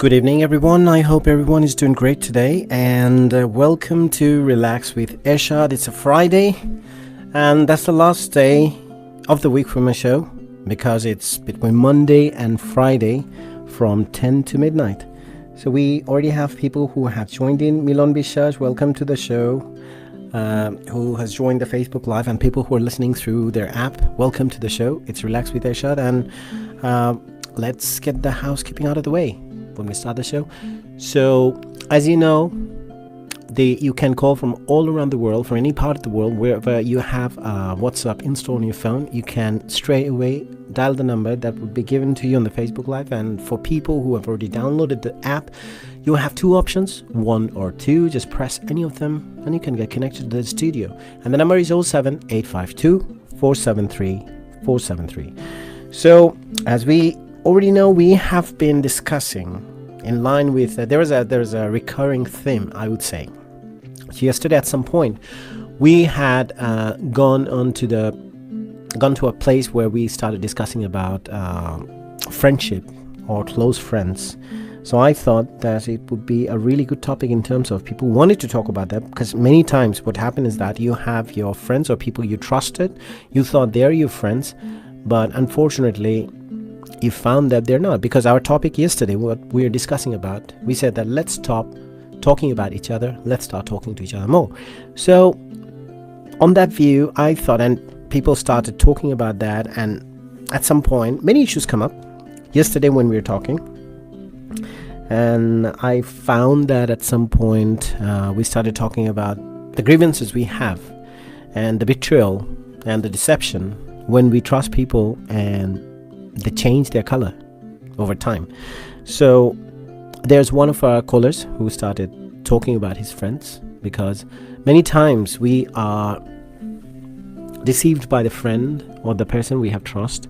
Good evening, everyone. I hope everyone is doing great today, and welcome to Relax with Ershad. It's a Friday, and that's the last day of the week for my show because it's between Monday and Friday from 10 to midnight. So we already have people who have joined in. Milon Bishaj, welcome to the show, who has joined the Facebook Live, and people who are listening through their app, welcome to the show. It's Relax with Ershad, and let's get the housekeeping out of the way when we start the show. So, as you know, you can call from all around the world, from any part of the world, wherever you have WhatsApp installed on your phone. You can straight away dial the number that would be given to you on the Facebook Live. And for people who have already downloaded the app, you have two options, one or two. Just press any of them and you can get connected to the studio. And the number is 07852 473 473. So, as we already know, we have been discussing in line with there is a recurring theme, I would say. So yesterday at some point we had gone to a place where we started discussing about friendship or close friends. So I thought that it would be a really good topic in terms of people wanted to talk about that, because many times what happened is that you have your friends or people you trusted, you thought they're your friends, but unfortunately you found that they're not. Because our topic yesterday, what we were discussing about, we said that let's stop talking about each other, let's start talking to each other more. So on that view, I thought, and people started talking about that, and at some point many issues come up yesterday when we were talking, and I found that at some point we started talking about the grievances we have and the betrayal and the deception when we trust people and they change their color over time. So there's one of our callers who started talking about his friends, because many times we are deceived by the friend or the person we have trust.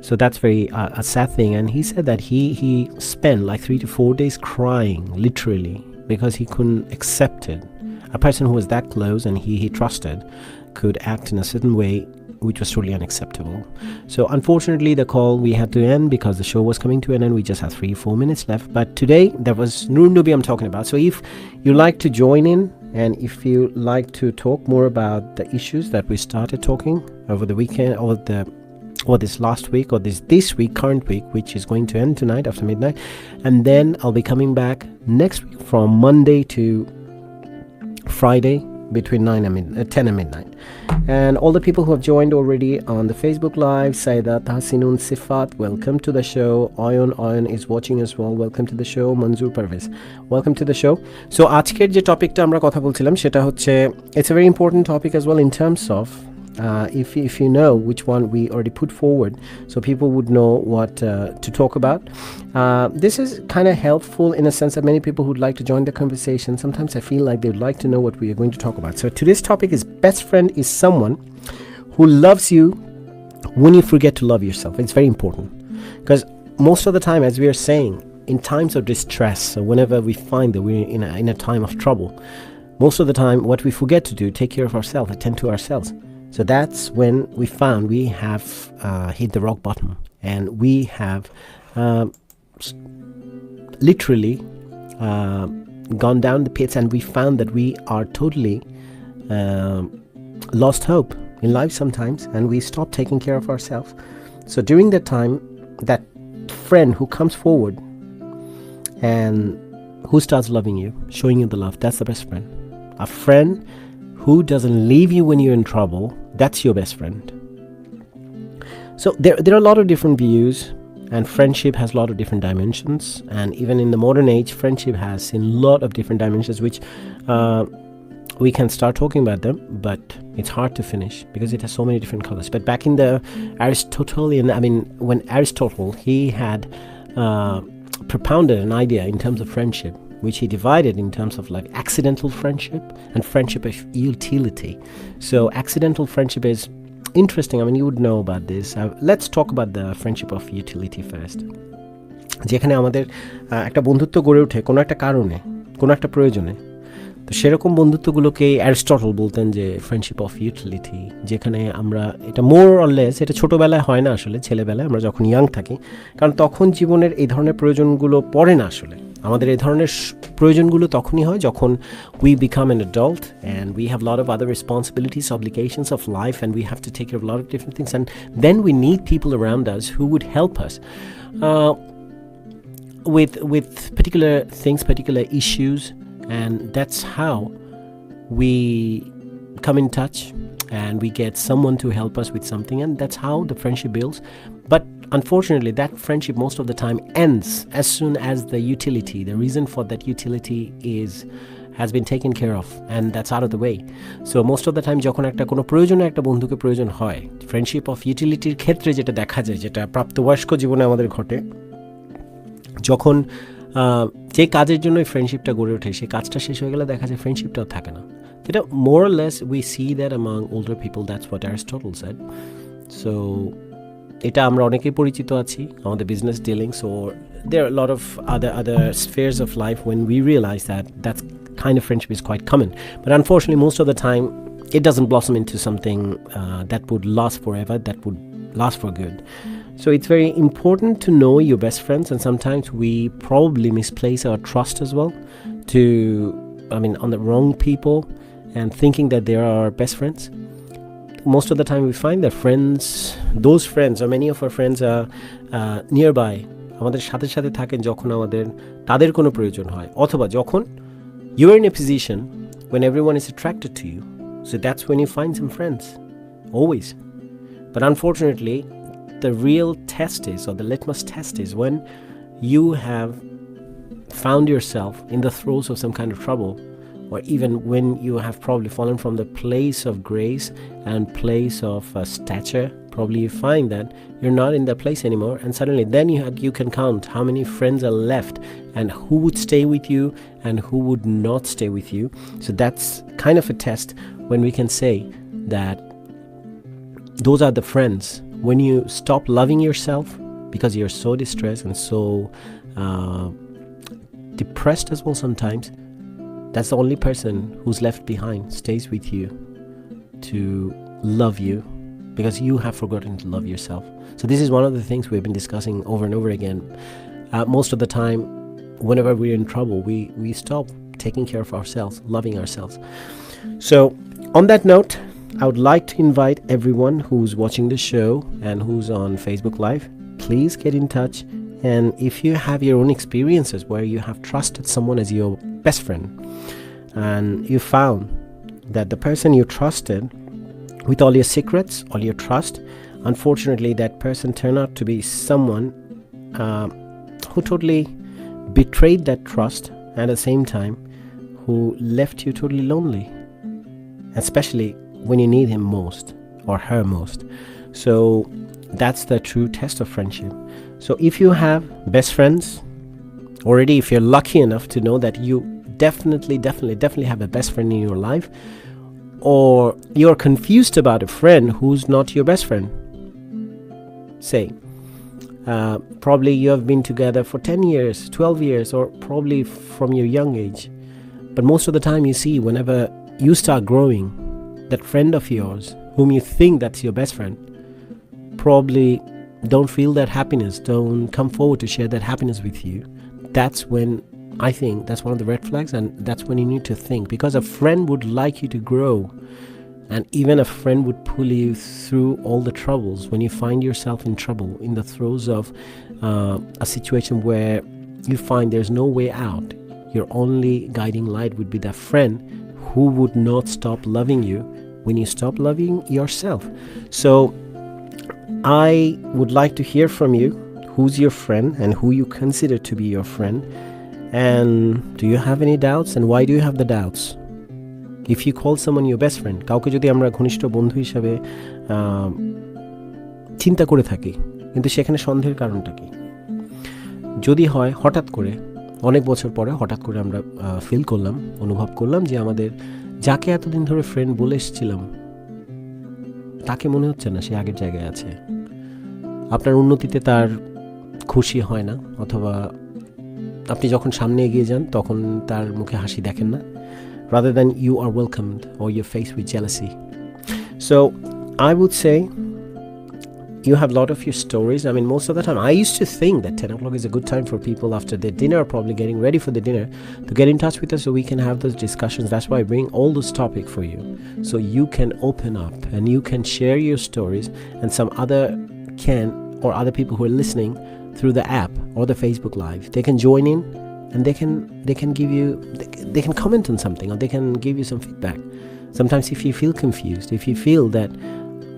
So that's very a sad thing. And he said that he spent like 3 to 4 days crying, literally, because he couldn't accept it. A person who was that close and he trusted could act in a certain way which was totally unacceptable. So unfortunately the call we had to end because the show was coming to an end. We just had 3-4 minutes left. But today there was Nur Nubi I'm talking about. So if you like to join in, and if you like to talk more about the issues that we started talking over the weekend, or this last week, or this week, current week, which is going to end tonight after midnight, and then I'll be coming back next week from Monday to Friday between 10 and midnight. And all the people who have joined already on the Facebook Live, Saidat, Hasinun, Sifat, welcome to the show. Oyon is watching as well, welcome to the show. Manzoor Parvez, welcome to the show. So আজকের যে টপিকটা আমরা কথা বলছিলাম সেটা হচ্ছে, it's a very important topic as well in terms of if you know which one we already put forward, so people would know what to talk about. This is kind of helpful in a sense that many people who'd like to join the conversation, sometimes I feel like they would like to know what we are going to talk about. So today's topic is best friend is someone who loves you when you forget to love yourself. It's very important, because most of the time, as we are saying, in times of distress, so whenever we find that we're in a time of trouble, most of the time what we forget to do, take care of ourselves, attend to ourselves. So that's when we found we have hit the rock bottom, and we have literally gone down the pits, and we found that we are totally lost hope in life sometimes, and we stop taking care of ourselves. So during that time, that friend who comes forward and who starts loving you, showing you the love, that's the best friend. A friend who doesn't leave you when you're in trouble, that's your best friend. So there are a lot of different views, and friendship has a lot of different dimensions, and even in the modern age, friendship has a lot of different dimensions, which we can start talking about them, but it's hard to finish because it has so many different colors. But back in the Aristotelian, when Aristotle, he had propounded an idea in terms of friendship, which he divided in terms of like accidental friendship and friendship of utility. So accidental friendship is interesting. You would know about this. Let's talk about the friendship of utility first. যেখানে আমাদের একটা বন্ধুত্ব গড়ে ওঠে কোনো একটা কারণে, কোনো একটা প্রয়োজনে, তো সেরকম বন্ধুত্বগুলোকে অ্যারিস্টটল বলতেন যে ফ্রেন্ডশিপ অফ ইউটিলিটি, যেখানে আমরা এটা মোর অর লেস, এটা ছোটোবেলায় হয় না আসলে, ছেলেবেলায় আমরা যখন ইয়াং থাকি, কারণ তখন জীবনের এই ধরনের প্রয়োজনগুলো পড়ে না আসলে, আমাদের এই ধরনের প্রয়োজনগুলো তখনই হয় যখন we become an adult and we have a lot of other responsibilities, obligations of life, and we have to take care of a lot of different things, and then we need people around us who would help us with particular things, particular issues, and that's how we come in touch and we get someone to help us with something, and that's how the friendship builds. But unfortunately, that friendship most of the time ends as soon as the reason for that utility has been taken care of, and that's out of the way. So most of the time যখন একটা কোনো প্রয়োজনে একটা বন্ধুকে প্রয়োজন হয়, friendship of ইউটিলিটির ক্ষেত্রে যেটা দেখা যায়, যেটা প্রাপ্তবয়স্ক জীবনে আমাদের ঘটে, যখন যে কাজের জন্য এই ফ্রেন্ডশিপটা গড়ে ওঠে সেই কাজটা শেষ হয়ে গেলে দেখা যায় ফ্রেন্ডশিপটাও থাকে না। যেটা more or less we see that among older people. That's what Aristotle said. So এটা আমরা অনেকেই পরিচিত আছি আমাদের business dealings, or there are a lot of other spheres of life when we realize that that kind of friendship is quite common. But unfortunately, most of the time, it doesn't blossom into something that would last forever, that would last for good. So it's very important to know your best friends, and sometimes we probably misplace our trust as well on the wrong people and thinking that they are our best friends. Most of the time we find that those friends or many of our friends are nearby, আমাদের সাথে সাথে থাকেন যখন আমাদের তাদের কোনো প্রয়োজন হয়, অথবা যখন you are in a position when everyone is attracted to you. So that's when you find some friends, always. But unfortunately, the real test is, or the litmus test is, when you have found yourself in the throes of some kind of trouble, or even when you have probably fallen from the place of grace and place of stature. Probably you find that you're not in that place anymore, and suddenly then you can count how many friends are left and who would stay with you and who would not stay with you. So that's kind of a test when we can say that those are the friends. When you stop loving yourself because you're so distressed and so depressed as well sometimes, that's the only person who's left behind, stays with you to love you, because you have forgotten to love yourself. So this is one of the things we've been discussing over and over again. Most of the time, whenever we're in trouble, we stop taking care of ourselves, loving ourselves. So on that note, I would like to invite everyone who's watching the show and who's on Facebook Live, please get in touch. And if you have your own experiences where you have trusted someone as your best friend, and you found that the person you trusted with all your secrets, all your trust, unfortunately that person turned out to be someone who totally betrayed that trust, and at the same time who left you totally lonely, especially when you need him most or her most. So that's the true test of friendship. So if you have best friends already, if you're lucky enough to know that you definitely have a best friend in your life, or you're confused about a friend who's not your best friend, say probably you have been together for 10 years, 12 years, or probably from your young age, but most of the time you see whenever you start growing, that friend of yours whom you think that's your best friend probably don't feel that happiness, don't come forward to share that happiness with you. That's when I think that's one of the red flags, and that's when you need to think, because a friend would like you to grow, and even a friend would pull you through all the troubles when you find yourself in trouble, in the throes of a situation where you find there's no way out. Your only guiding light would be that friend who would not stop loving you when you stop loving yourself. So I would like to hear from you, who's your friend and who you consider to be your friend, and do you have any doubts, and why do you have the doubts? If you call someone your best friend, কাউকে যদি আমরা ঘনিষ্ঠ বন্ধু হিসাবে চিন্তা করে থাকি, কিন্তু সেখানে সন্দেহের কারণটা কি? যদি হয় হঠাৎ করে অনেক বছর পরে হঠাৎ করে আমরা ফিল করলাম, অনুভব করলাম যে আমাদের যাকে এতদিন ধরে ফ্রেন্ড বলে এসেছিলাম তাকে মনে হচ্ছে না সে আগের জায়গায় আছে, আপনার উন্নতিতে তার খুশি হয় না, অথবা আপনি যখন সামনে এগিয়ে যান তখন তার মুখে হাসি দেখেন না, rather than you are welcomed or you're faced with jealousy. So I would say you have a lot of your stories. I mean, most of the time, I used to think that 10 o'clock is a good time for people after their dinner, probably getting ready for the dinner, to get in touch with us so we can have those discussions. That's why I bring all those topics for you, so you can open up and you can share your stories, and some other other people who are listening through the app or the Facebook Live, they can join in, and they can give you, they can comment on something, or they can give you some feedback. Sometimes if you feel confused, if you feel that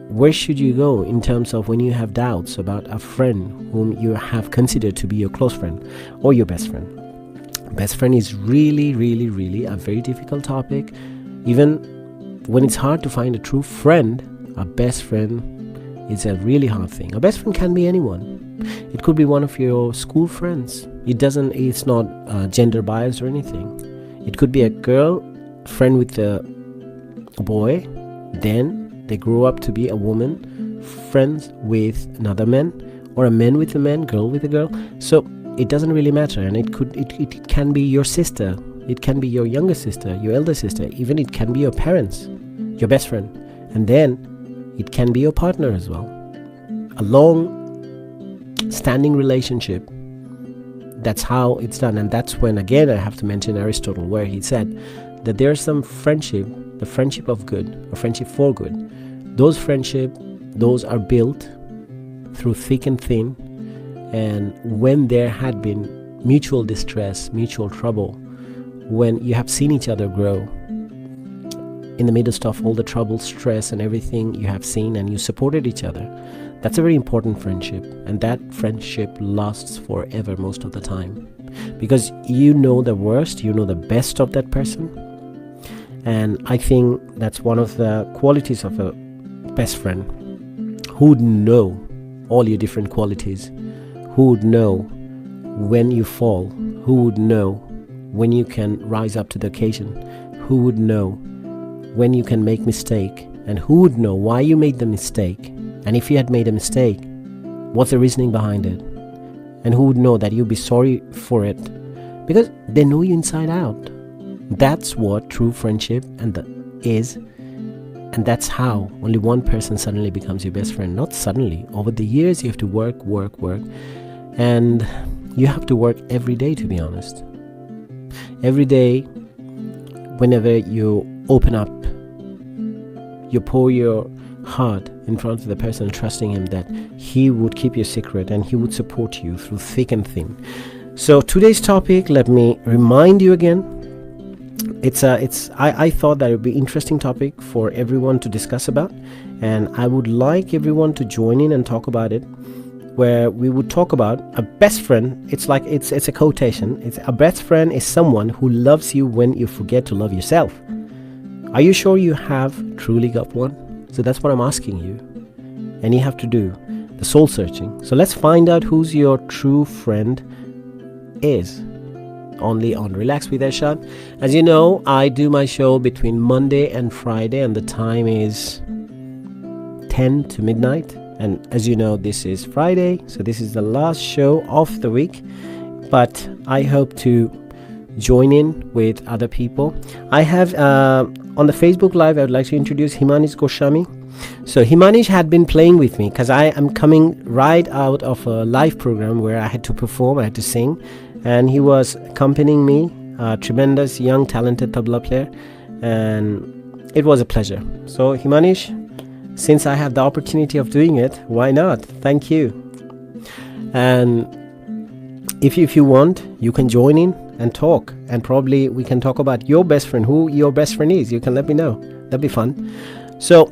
where should you go in terms of when you have doubts about a friend whom you have considered to be your close friend or your best friend. Best friend is really, really, really a very difficult topic. Even when it's hard to find a true friend, a best friend is a really hard thing. A best friend can be anyone. It could be one of your school friends. It's not gender biased or anything. It could be a girl friend with a boy, then they grow up to be a woman friends with another man, or a man with a man, girl with a girl. So it doesn't really matter, and it can be your sister, it can be your younger sister, your elder sister, even it can be your parents, your best friend, and then it can be your partner as well. A long standing relationship, that's how it's done. And that's when, again, I have to mention Aristotle, where he said that there's some friendship, the friendship of good, or friendship for good. Those those are built through thick and thin, and when there had been mutual distress, mutual trouble, when you have seen each other grow in the midst of all the trouble, stress and everything you have seen, and you supported each other, that's a very important friendship. And that friendship lasts forever most of the time, because you know the worst, you know the best of that person. And I think that's one of the qualities of a best friend, who would know all your different qualities, who would know when you fall, who would know when you can rise up to the occasion, who would know when you can make mistake, and who would know why you made the mistake, and if you had made a mistake, what's the reasoning behind it, and who would know that you'll be sorry for it, because they know you inside out. That's what true friendship is. And that's how only one person suddenly becomes your best friend. Not suddenly. Over the years, you have to work. And you have to work every day, to be honest. Every day, whenever you open up, you pour your heart in front of the person, trusting him that he would keep your secret and he would support you through thick and thin. So today's topic, let me remind you again, I thought that it would be an interesting topic for everyone to discuss about, and I would like everyone to join in and talk about it, where we would talk about a best friend. It's a quotation. It's a best friend is someone who loves you when you forget to love yourself. Are you sure you have truly got one? So that's what I'm asking you, and you have to do the soul searching. So let's find out who's your true friend is. Only on Relax with Ershad. As you know, I do my show between Monday and Friday, and the time is 10 to midnight. And as you know, this is Friday, so this is the last show of the week. But I hope to join in with other people. I have on the Facebook Live, I would like to introduce Himanish Goswami. So Himanish had been playing with me because I am coming right out of a live program where I had to perform, I had to sing. And he was accompanying me, a tremendous, young, talented tabla player, and it was a pleasure. So Himanish, since I have the opportunity of doing it, why not? Thank you. And if you want, you can join in and talk, and probably we can talk about your best friend, who your best friend is. You can let me know. That'd be fun. So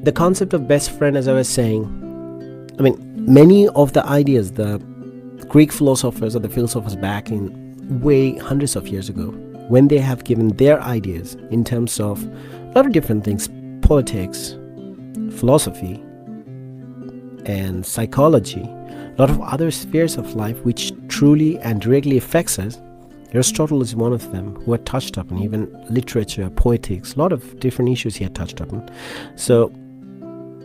the concept of best friend, as I was saying, I mean, many of the ideas, the Greek philosophers or the philosophers back in way hundreds of years ago, when they have given their ideas in terms of a lot of different things, politics, philosophy, and psychology, a lot of other spheres of life which truly and directly affects us, Aristotle is one of them who had touched upon, even literature, poetics, a lot of different issues he had touched upon. So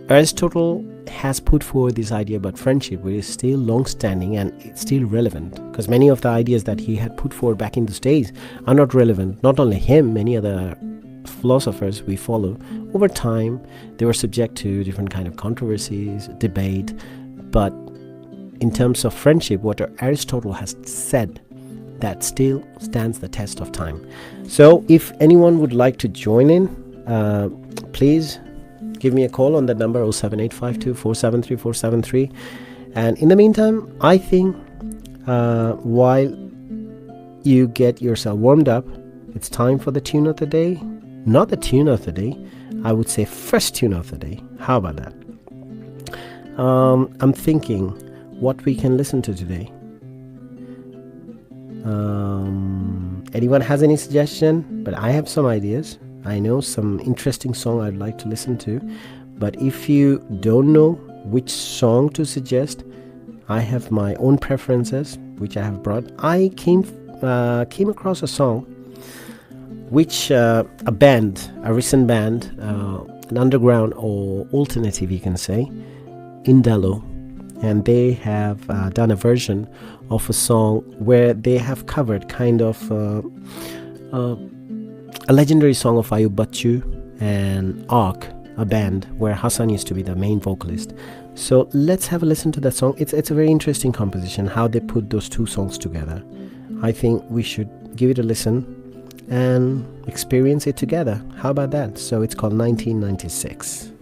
Aristotle has put forward this idea about friendship, which is still long-standing and it's still relevant, because many of the ideas that he had put forward back in those days are not relevant. Not only him, many other philosophers we follow, over time, they were subject to different kind of controversies, debate. But in terms of friendship, what Aristotle has said, that still stands the test of time. So if anyone would like to join in, please give me a call on that number 07852 473 473. And in the meantime, I think while you get yourself warmed up, it's time for the tune of the day. Not the tune of the day, I would say first tune of the day. How about that? I'm thinking what we can listen to today. Anyone has any suggestion? But I have some ideas. I know some interesting song I'd like to listen to. But if you don't know which song to suggest, I have my own preferences, which I have brought. I came across a song which a recent band, an underground or alternative, you can say, Indalo, and they have done a version of a song where they have covered kind of a legendary song of Ayub Bachchu and Ark, a band where Hassan used to be the main vocalist. So let's have a listen to that song. It's a very interesting composition, how they put those two songs together. I think we should give it a listen and experience it together. How about that? So it's called 1996.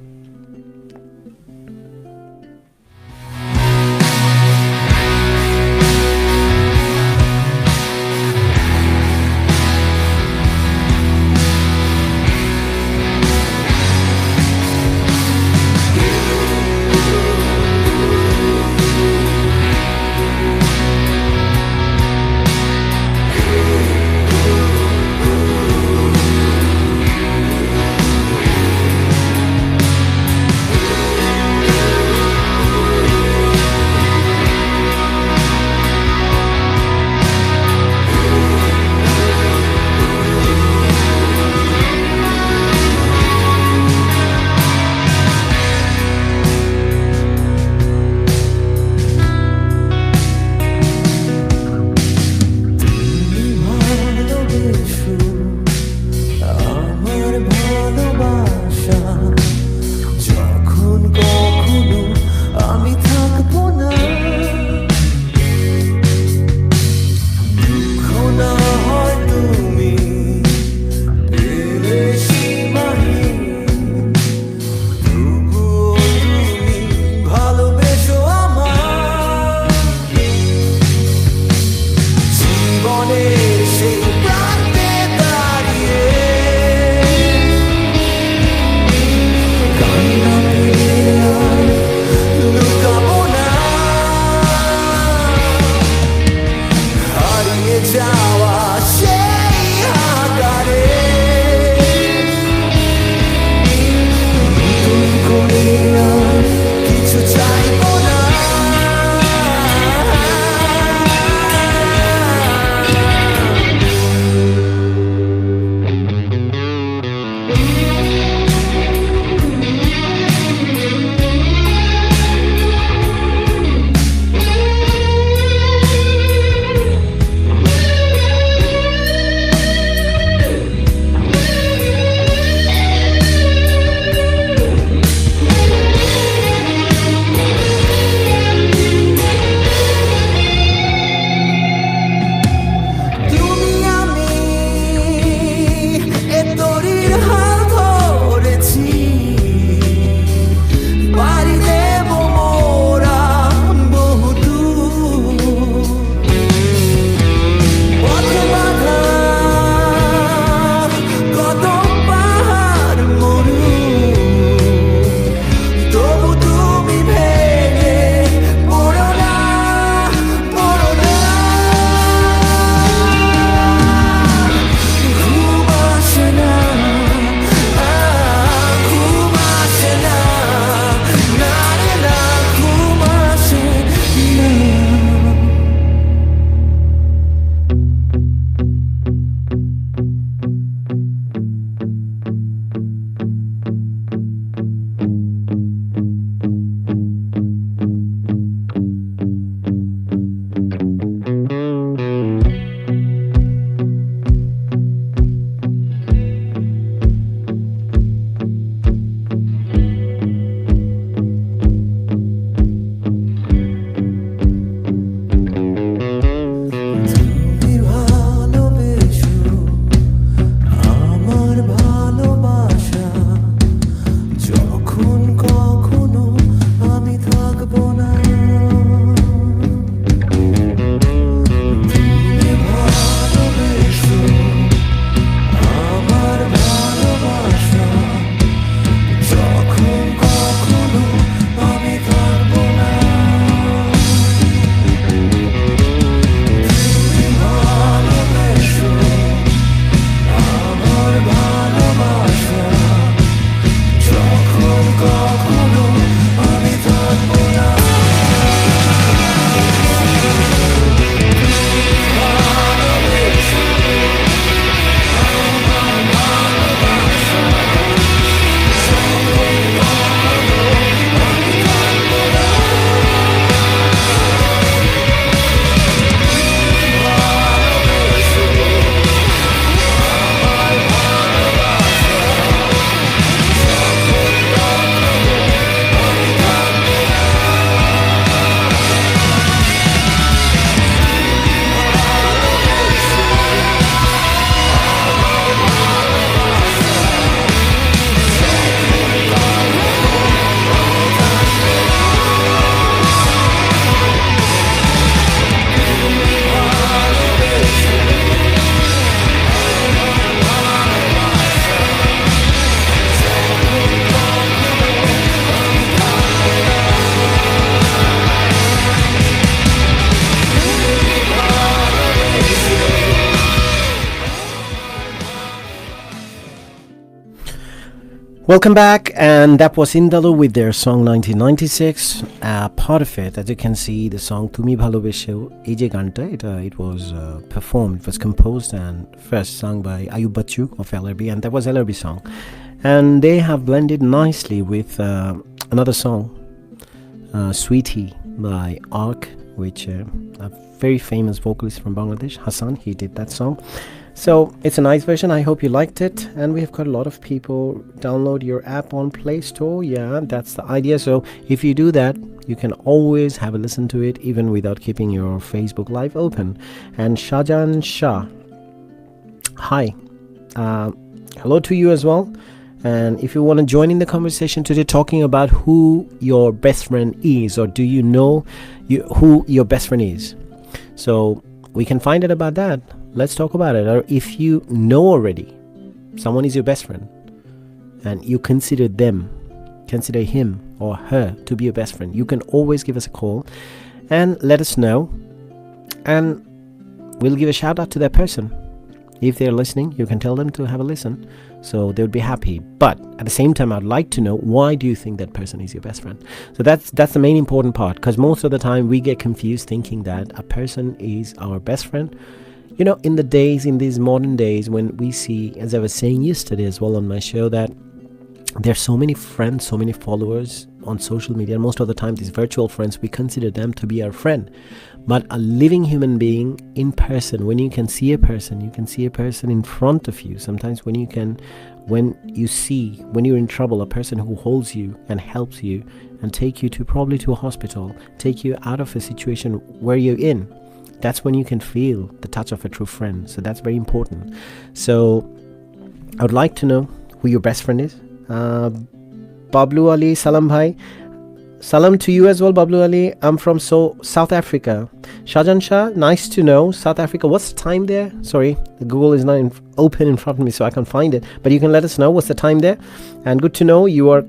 Welcome back, and that was Indalo with their song 1996. Part of it, as you can see, the song Tumi Bhalobesho Ei Je Ganta, it was performed, it was composed and first sung by Ayub Bachchu of LRB, and that was LRB song. And they have blended nicely with another song, Sweetie by Ark, which a very famous vocalist from Bangladesh, Hassan, he did that song. So it's a nice version. I hope you liked it. And we have got a lot of people download your app on Play Store. Yeah, that's the idea. So if you do that, you can always have a listen to it even without keeping your Facebook Live open. And Shahjan Shah, hi. Hello to you as well. And if you want to join in the conversation today, talking about who your best friend is, or do you know who your best friend is? So we can find out about that. Let's talk about it. Or if you know already someone is your best friend and you consider him or her to be your best friend, you can always give us a call and let us know, and we'll give a shout out to that person. If they're listening, you can tell them to have a listen, so they would be happy. But at the same time, I'd like to know, why do you think that person is your best friend? So that's the main important part, because most of the time we get confused thinking that a person is our best friend. You know, in these modern days, when we see, as I was saying yesterday as well on my show, that there's so many friends, so many followers on social media. Most of the time, these virtual friends, we consider them to be our friend. But a living human being in person, when you can see a person, you can see a person in front of you. Sometimes when you're in trouble, a person who holds you and helps you and take you probably to a hospital, take you out of a situation where you're in. That's when you can feel the touch of a true friend. So that's very important. So I would like to know who your best friend is. Bablu Ali, salam bhai. Salam to you as well, Bablu Ali. I'm from South Africa. Shahjan Shah, nice to know. South Africa. What's the time there? Sorry, the Google is not open in front of me, so I can't find it. But you can let us know what's the time there. And good to know you are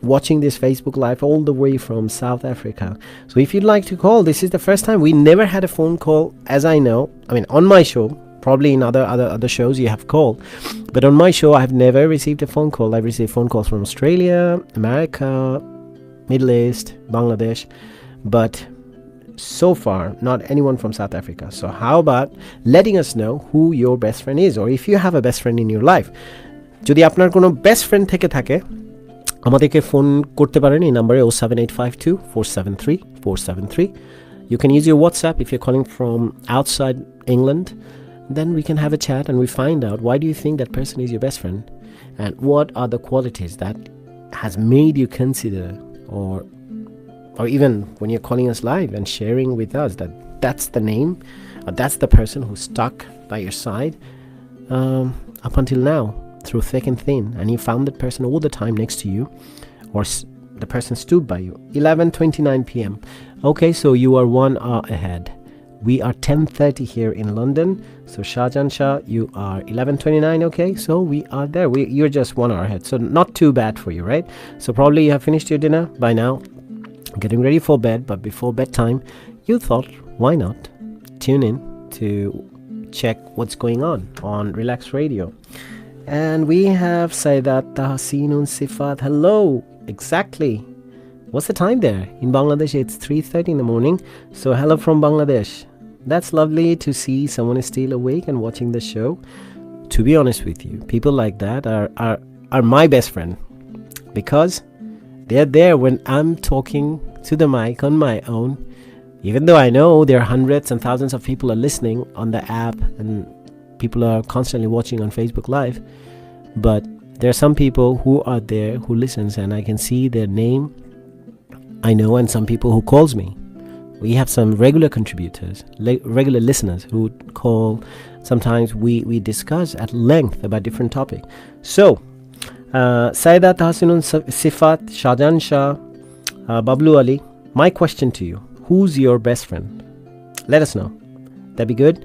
watching this Facebook Live all the way from South Africa. So if you'd like to call, this is the first time. We never had a phone call, as I know. I mean, on my show, probably in other shows you have called, but on my show I have never received a phone call. I've received phone calls from Australia, America, Middle East, Bangladesh, but so far not anyone from South Africa. So how about letting us know who your best friend is, or if you have a best friend in your life. যদি আপনার কোনো best friend থেকে থাকে, আমাদেরকে phone করতে পারেন এই নম্বরে 07852 473 473. You can use your WhatsApp if you're calling from outside England. Then we can have a chat and we find out, why do you think that person is your best friend, and what are the qualities that has made you consider, or even when you're calling us live and sharing with us that's the name, or that's the person who stuck by your side up until now, through thick and thin, and you found that person all the time next to you, or the person stood by you. 11:29 p.m. Okay, so you are 1 hour ahead. We are 10:30 here in London. So Shahjan Shah, you are 11:29. Okay, so we are there. You're just 1 hour ahead, so not too bad for you, right? So probably you have finished your dinner by now, getting ready for bed. But before bedtime, you thought, why not tune in to check what's going on Relaks Radio. And we have Saidat Tahsinun Sifat. Hello. Exactly. What's the time there? In Bangladesh, it's 3:30 in the morning. So hello from Bangladesh. That's lovely to see someone is still awake and watching the show. To be honest with you, people like that are my best friend, because they're there when I'm talking to the mic on my own. Even though I know there are hundreds and thousands of people are listening on the app, and people are constantly watching on Facebook Live, but there are some people who are there who listens, and I can see their name, I know, and some people who calls me. We have some regular contributors, regular listeners who call. Sometimes we discuss at length about different topics. So Saidat Hasinun Sifat, Shahjan Shah, Bablu Ali, my question to you, who's your best friend? Let us know. That'd be good.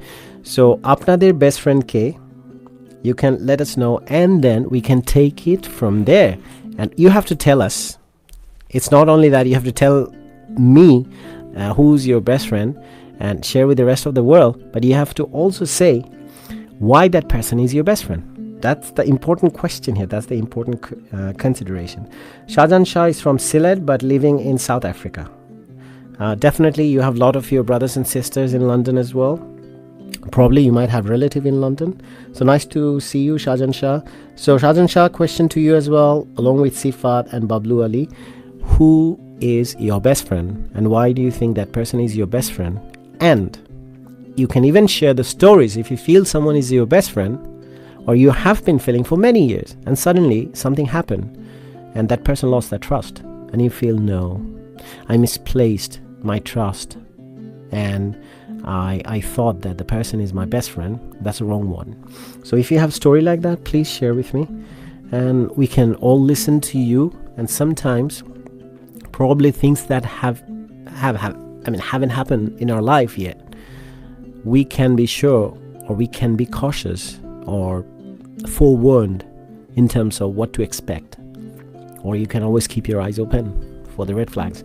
So apnader best friend ke, you can let us know, and then we can take it from there. And you have to tell us. It's not only that you have to tell me who's your best friend and share with the rest of the world, but you have to also say why that person is your best friend. That's the important question here. That's the important consideration. Shahjan Shah is from Sylhet but living in South Africa. Definitely you have a lot of your brothers and sisters in London as well. Probably you might have relative in London. So nice to see you, Shahjan Shah. So Shahjan Shah, question to you as well, along with Sifat and Bablu Ali. Who is your best friend and why do you think that person is your best friend? And you can even share the stories if you feel someone is your best friend or you have been feeling for many years and suddenly something happened and that person lost their trust and you feel, no, I misplaced my trust and I thought that the person is my best friend. That's the wrong one. So if you have a story like that, please share with me and we can all listen to you. And sometimes probably things that haven't happened in our life yet, we can be sure or we can be cautious or forewarned in terms of what to expect, or you can always keep your eyes open for the red flags.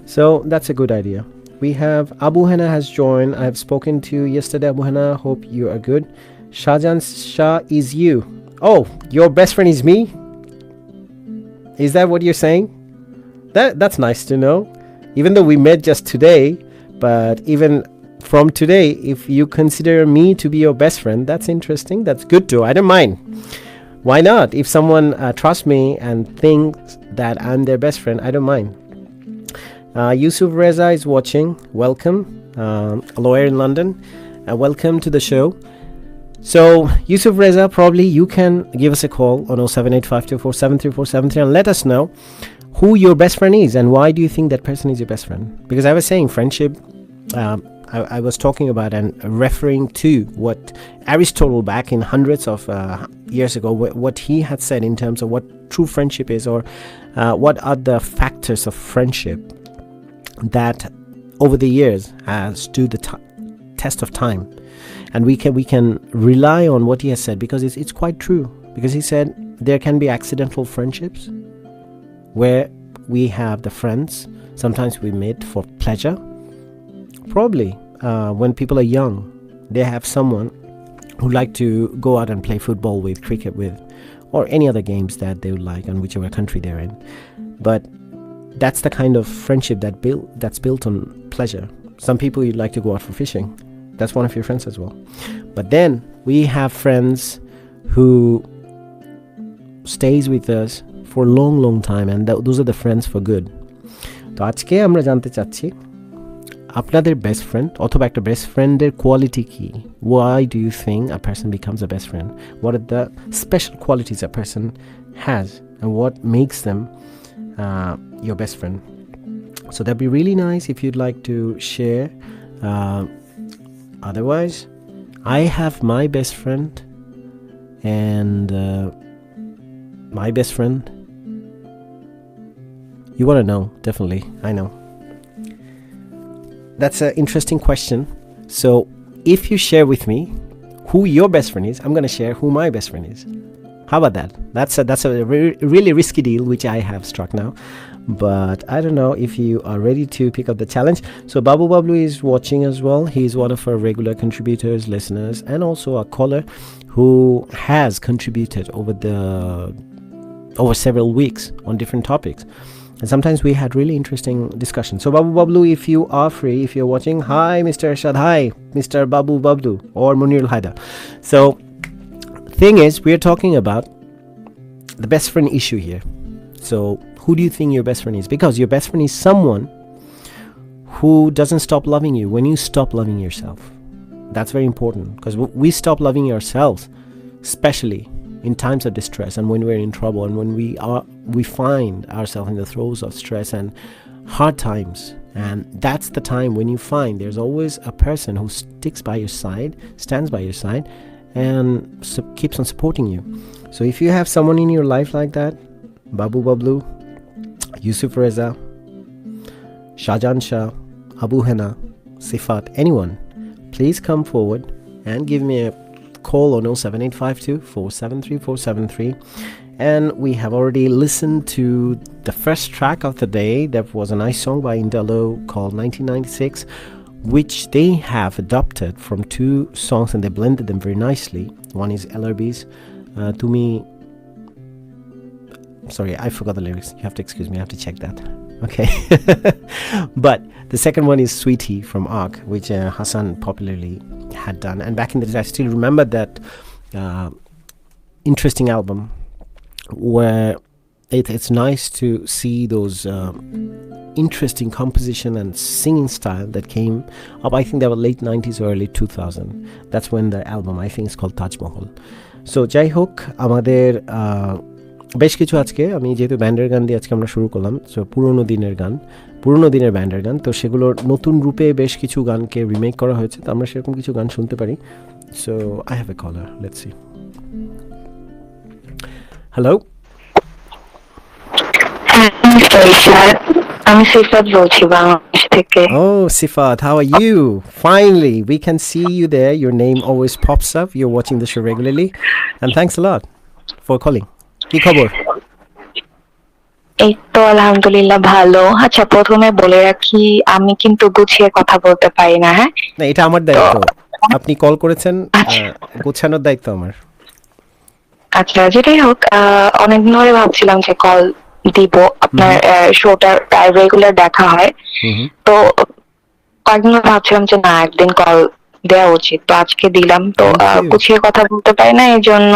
So that's a good idea. We have Abu Hana has joined. I have spoken to you yesterday, Abu Hana. Hope you are good. Shahjan Shah is you. Oh, your best friend is me? Is that what you're saying? That's nice to know. Even though we met just today, but even from today, if you consider me to be your best friend, that's interesting. That's good too. I don't mind. Why not? If someone trusts me and thinks that I'm their best friend, I don't mind. Yusuf Reza is watching. Welcome. A lawyer in London. Welcome to the show. So, Yusuf Reza, probably you can give us a call on 07852473473 and let us know who your best friend is and why do you think that person is your best friend. Because I was saying friendship, I was talking about and referring to what Aristotle back in hundreds of years ago, what he had said in terms of what true friendship is, or what are the factors of friendship that over the years has stood the test of time. And we can rely on what he has said because it's quite true. Because he said there can be accidental friendships where we have the friends, sometimes we meet for pleasure. Probably when people are young, they have someone who like to go out and play football with, cricket with, or any other games that they would like in whichever country they're in. But that's the kind of friendship that's built on pleasure. Some people you'd like to go out for fishing. That's one of your friends as well. But then we have friends who stays with us for a long time, and those are the friends for good. তো আজকে আমরা জানতে চাচ্ছি আপনাদের best friend অথবা একটা best ফ্রেন্ডের quality কি? Why do you think a person becomes a best friend? What are the special qualities a person has and what makes them your best friend? So that'd be really nice if you'd like to share. Otherwise, I have my best friend, and my best friend, you want to know, definitely, I know. That's an interesting question. So if you share with me who your best friend is, I'm going to share who my best friend is. How about that? That's a really risky deal which I have struck now. But I don't know if you are ready to pick up the challenge. So Babu Bablu is watching as well. He's one of our regular contributors, listeners, and also a caller who has contributed over several weeks on different topics. And sometimes we had really interesting discussions. So Babu Bablu, if you are free, if you're watching, hi Mr. Ershad, hi Mr. Babu Bablu or Munir Haida. So thing is, we're talking about the best friend issue here. So who do you think your best friend is? Because your best friend is someone who doesn't stop loving you when you stop loving yourself. That's very important, because we stop loving ourselves, especially in times of distress and when we're in trouble and when we find ourselves in the throes of stress and hard times. And that's the time when you find there's always a person who sticks by your side, stands by your side, and keeps on supporting you. So if you have someone in your life like that, Babu Bablu, Yusuf Reza, Shahjan Shah, Abu Hana, Sifat, anyone, please come forward and give me a call on 07852 473 473. And we have already listened to the first track of the day. That was a nice song by Indalo called 1996, which they have adopted from two songs and they blended them very nicely. One is LRB's তুমি sorry, I forgot the lyrics. You have to excuse me. I have to check that. Okay. But the second one is Sweetie from Ark, which Hassan popularly had done. And back in the day, I still remember that interesting album where it's nice to see those interesting composition and singing style that came up. I think they were late 90s or early 2000. That's when the album, I think, is called Taj Mahal. So যাই হোক, আমাদের বেশ কিছু আজকে আমি যেহেতু ব্যান্ডের গান দিয়ে আজকে আমরা শুরু করলাম, সো পুরোনো দিনের ব্যান্ডের গান, তো সেগুলোর নতুন রূপে বেশ কিছু গানকে রিমেক করা হয়েছে, তো আমরা সেরকম কিছু গান শুনতে পারি। So I have a caller, let's see. Hello, Ershad, আমি সিফাত বলছি বাংলাদেশ থেকে। Oh, Sifat, how are you? Finally, we can see you there. Your name always pops up. You're watching the show regularly. And thanks a lot for calling. কি খবর? এই তো আলহামদুলিল্লাহ ভালো। আচ্ছা, প্রথমে বলে রাখি আমি কিন্তু গুছিয়ে কথা বলতে পারি না। হ্যাঁ, না, এটা আমার দায়িত্ব। আপনি কল করেছেন, গোছানোর দায়িত্ব আমার। আচ্ছা, যেটাই হোক, অনেকদিন ধরে ভাবছিলাম যে কল দিব। আপনার শোটা রেগুলার দেখা হয়, তো কয়েকদিন ধরে ভাবছিলাম যে না, একদিন কল দেওয়া উচিত, তো আজকে দিলাম। তো গুছিয়ে কথা বলতে পারি না, এই জন্য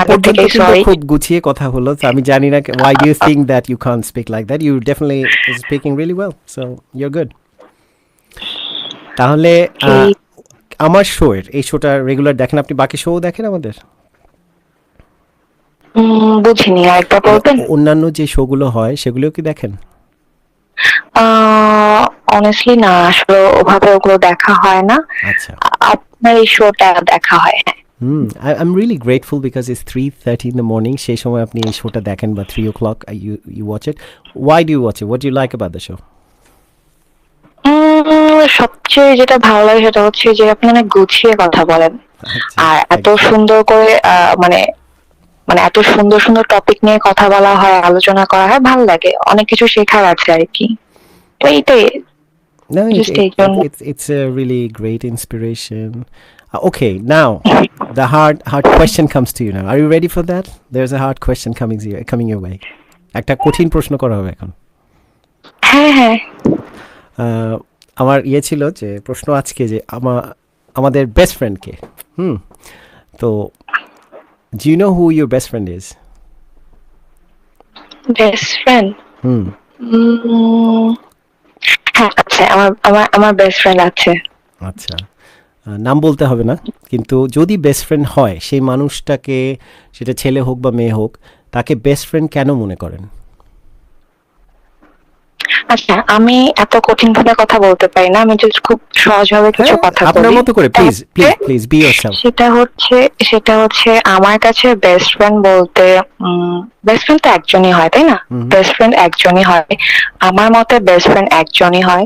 আগে থেকে সরি। খুব গুছিয়ে কথা হলো, তো আমি জানি না why do you think that you can't speak like that. You definitely is speaking really well, so you're good. তাহলে আমার এই শোটা রেগুলার দেখেন আপনি? বাকি শো দেখেন আমাদের? বুঝিনি, আরেকবার বলবেন? অন্যান্য যে শোগুলো হয় সেগুলো কি দেখেন? অনেস্টলি না, আসলে ওভাবে ওগুলো দেখা হয় না। আচ্ছা, আপনার এই শোটা দেখা হয়? I'm really grateful because it's 3:30 in the morning. সেই সময় আপনি এই শোটা দেখেন, বা 3 o'clock you watch it. Why do you watch it? What do you like about the show? সবচেয়ে যেটা ভালো লাগে সেটা হচ্ছে যে আপনি অনেক গুছিয়ে কথা বলেন, আর এত সুন্দর করে মানে এত সুন্দর সুন্দর টপিক নিয়ে কথা বলা হয়, আলোচনা করা হয়, ভালো লাগে, অনেক কিছু শেখার আছে আর কি। এইটাই। No, it's a really great inspiration. Okay, now the hard question comes to you now. Are you ready for that? There's a hard question coming your way. একটা কঠিন প্রশ্ন করা হবে এখন। হ্যাঁ, আমার ছিল যে প্রশ্ন আজকে যে আমাদের বেস্ট ফ্রেন্ড কে। তো do you know who your best friend is? Best friend? হ্যাঁ, আচ্ছা, আমার বেস্ট ফ্রেন্ড আছে। আচ্ছা, নাম বলতে হবে না, কিন্তু যদি বেস্ট ফ্রেন্ড হয়, সেই মানুষটাকে, সেটা ছেলে হোক বা মেয়ে হোক, তাকে বেস্ট ফ্রেন্ড কেন মনে করেন? আচ্ছা, আমি এত কঠিন ভাবে কথা বলতে পারি না, আমি জাস্ট খুব সহজভাবে কিছু কথা বলি। আপনার মতো করে প্লিজ বি ইয়োরসেলফ। সেটা হচ্ছে আমার কাছে বেস্ট ফ্রেন্ড বলতে, বেস্ট ফ্রেন্ড তো একজনই হয়, তাই না? বেস্ট ফ্রেন্ড একজনই হয়, আমার মতে বেস্ট ফ্রেন্ড একজনই হয়।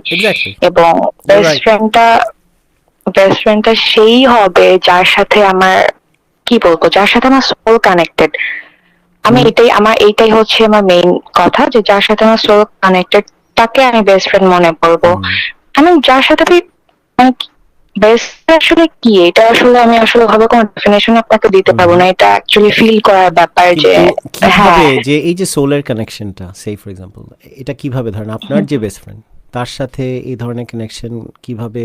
এবং বেস্ট ফ্রেন্ডটা সেই হবে যার সাথে আমার, কি বলবো, যার সাথে আমার সোল কানেক্টেড। আমার এইটাই হচ্ছে আমার মেইন কথা, যে যার সাথে আমার সোল কানেক্টেড তাকে আমি বেস্ট ফ্রেন্ড মনে করবো। আমি যার সাথে বেস্ট আসলে কি, এটা আসলে আমি ভাবে কোনো ডেফিনেশন আপনাকে দিতে পারবো না, এটা অ্যাকচুয়ালি ফিল করার ব্যাপার। যে কিভাবে, যে এই যে সোলের কানেকশনটা, সে ফর এক্সাম্পল, এটা কিভাবে ধরেন আপনার যে বেস্ট ফ্রেন্ড, তার সাথে এই ধরনের কানেকশন কিভাবে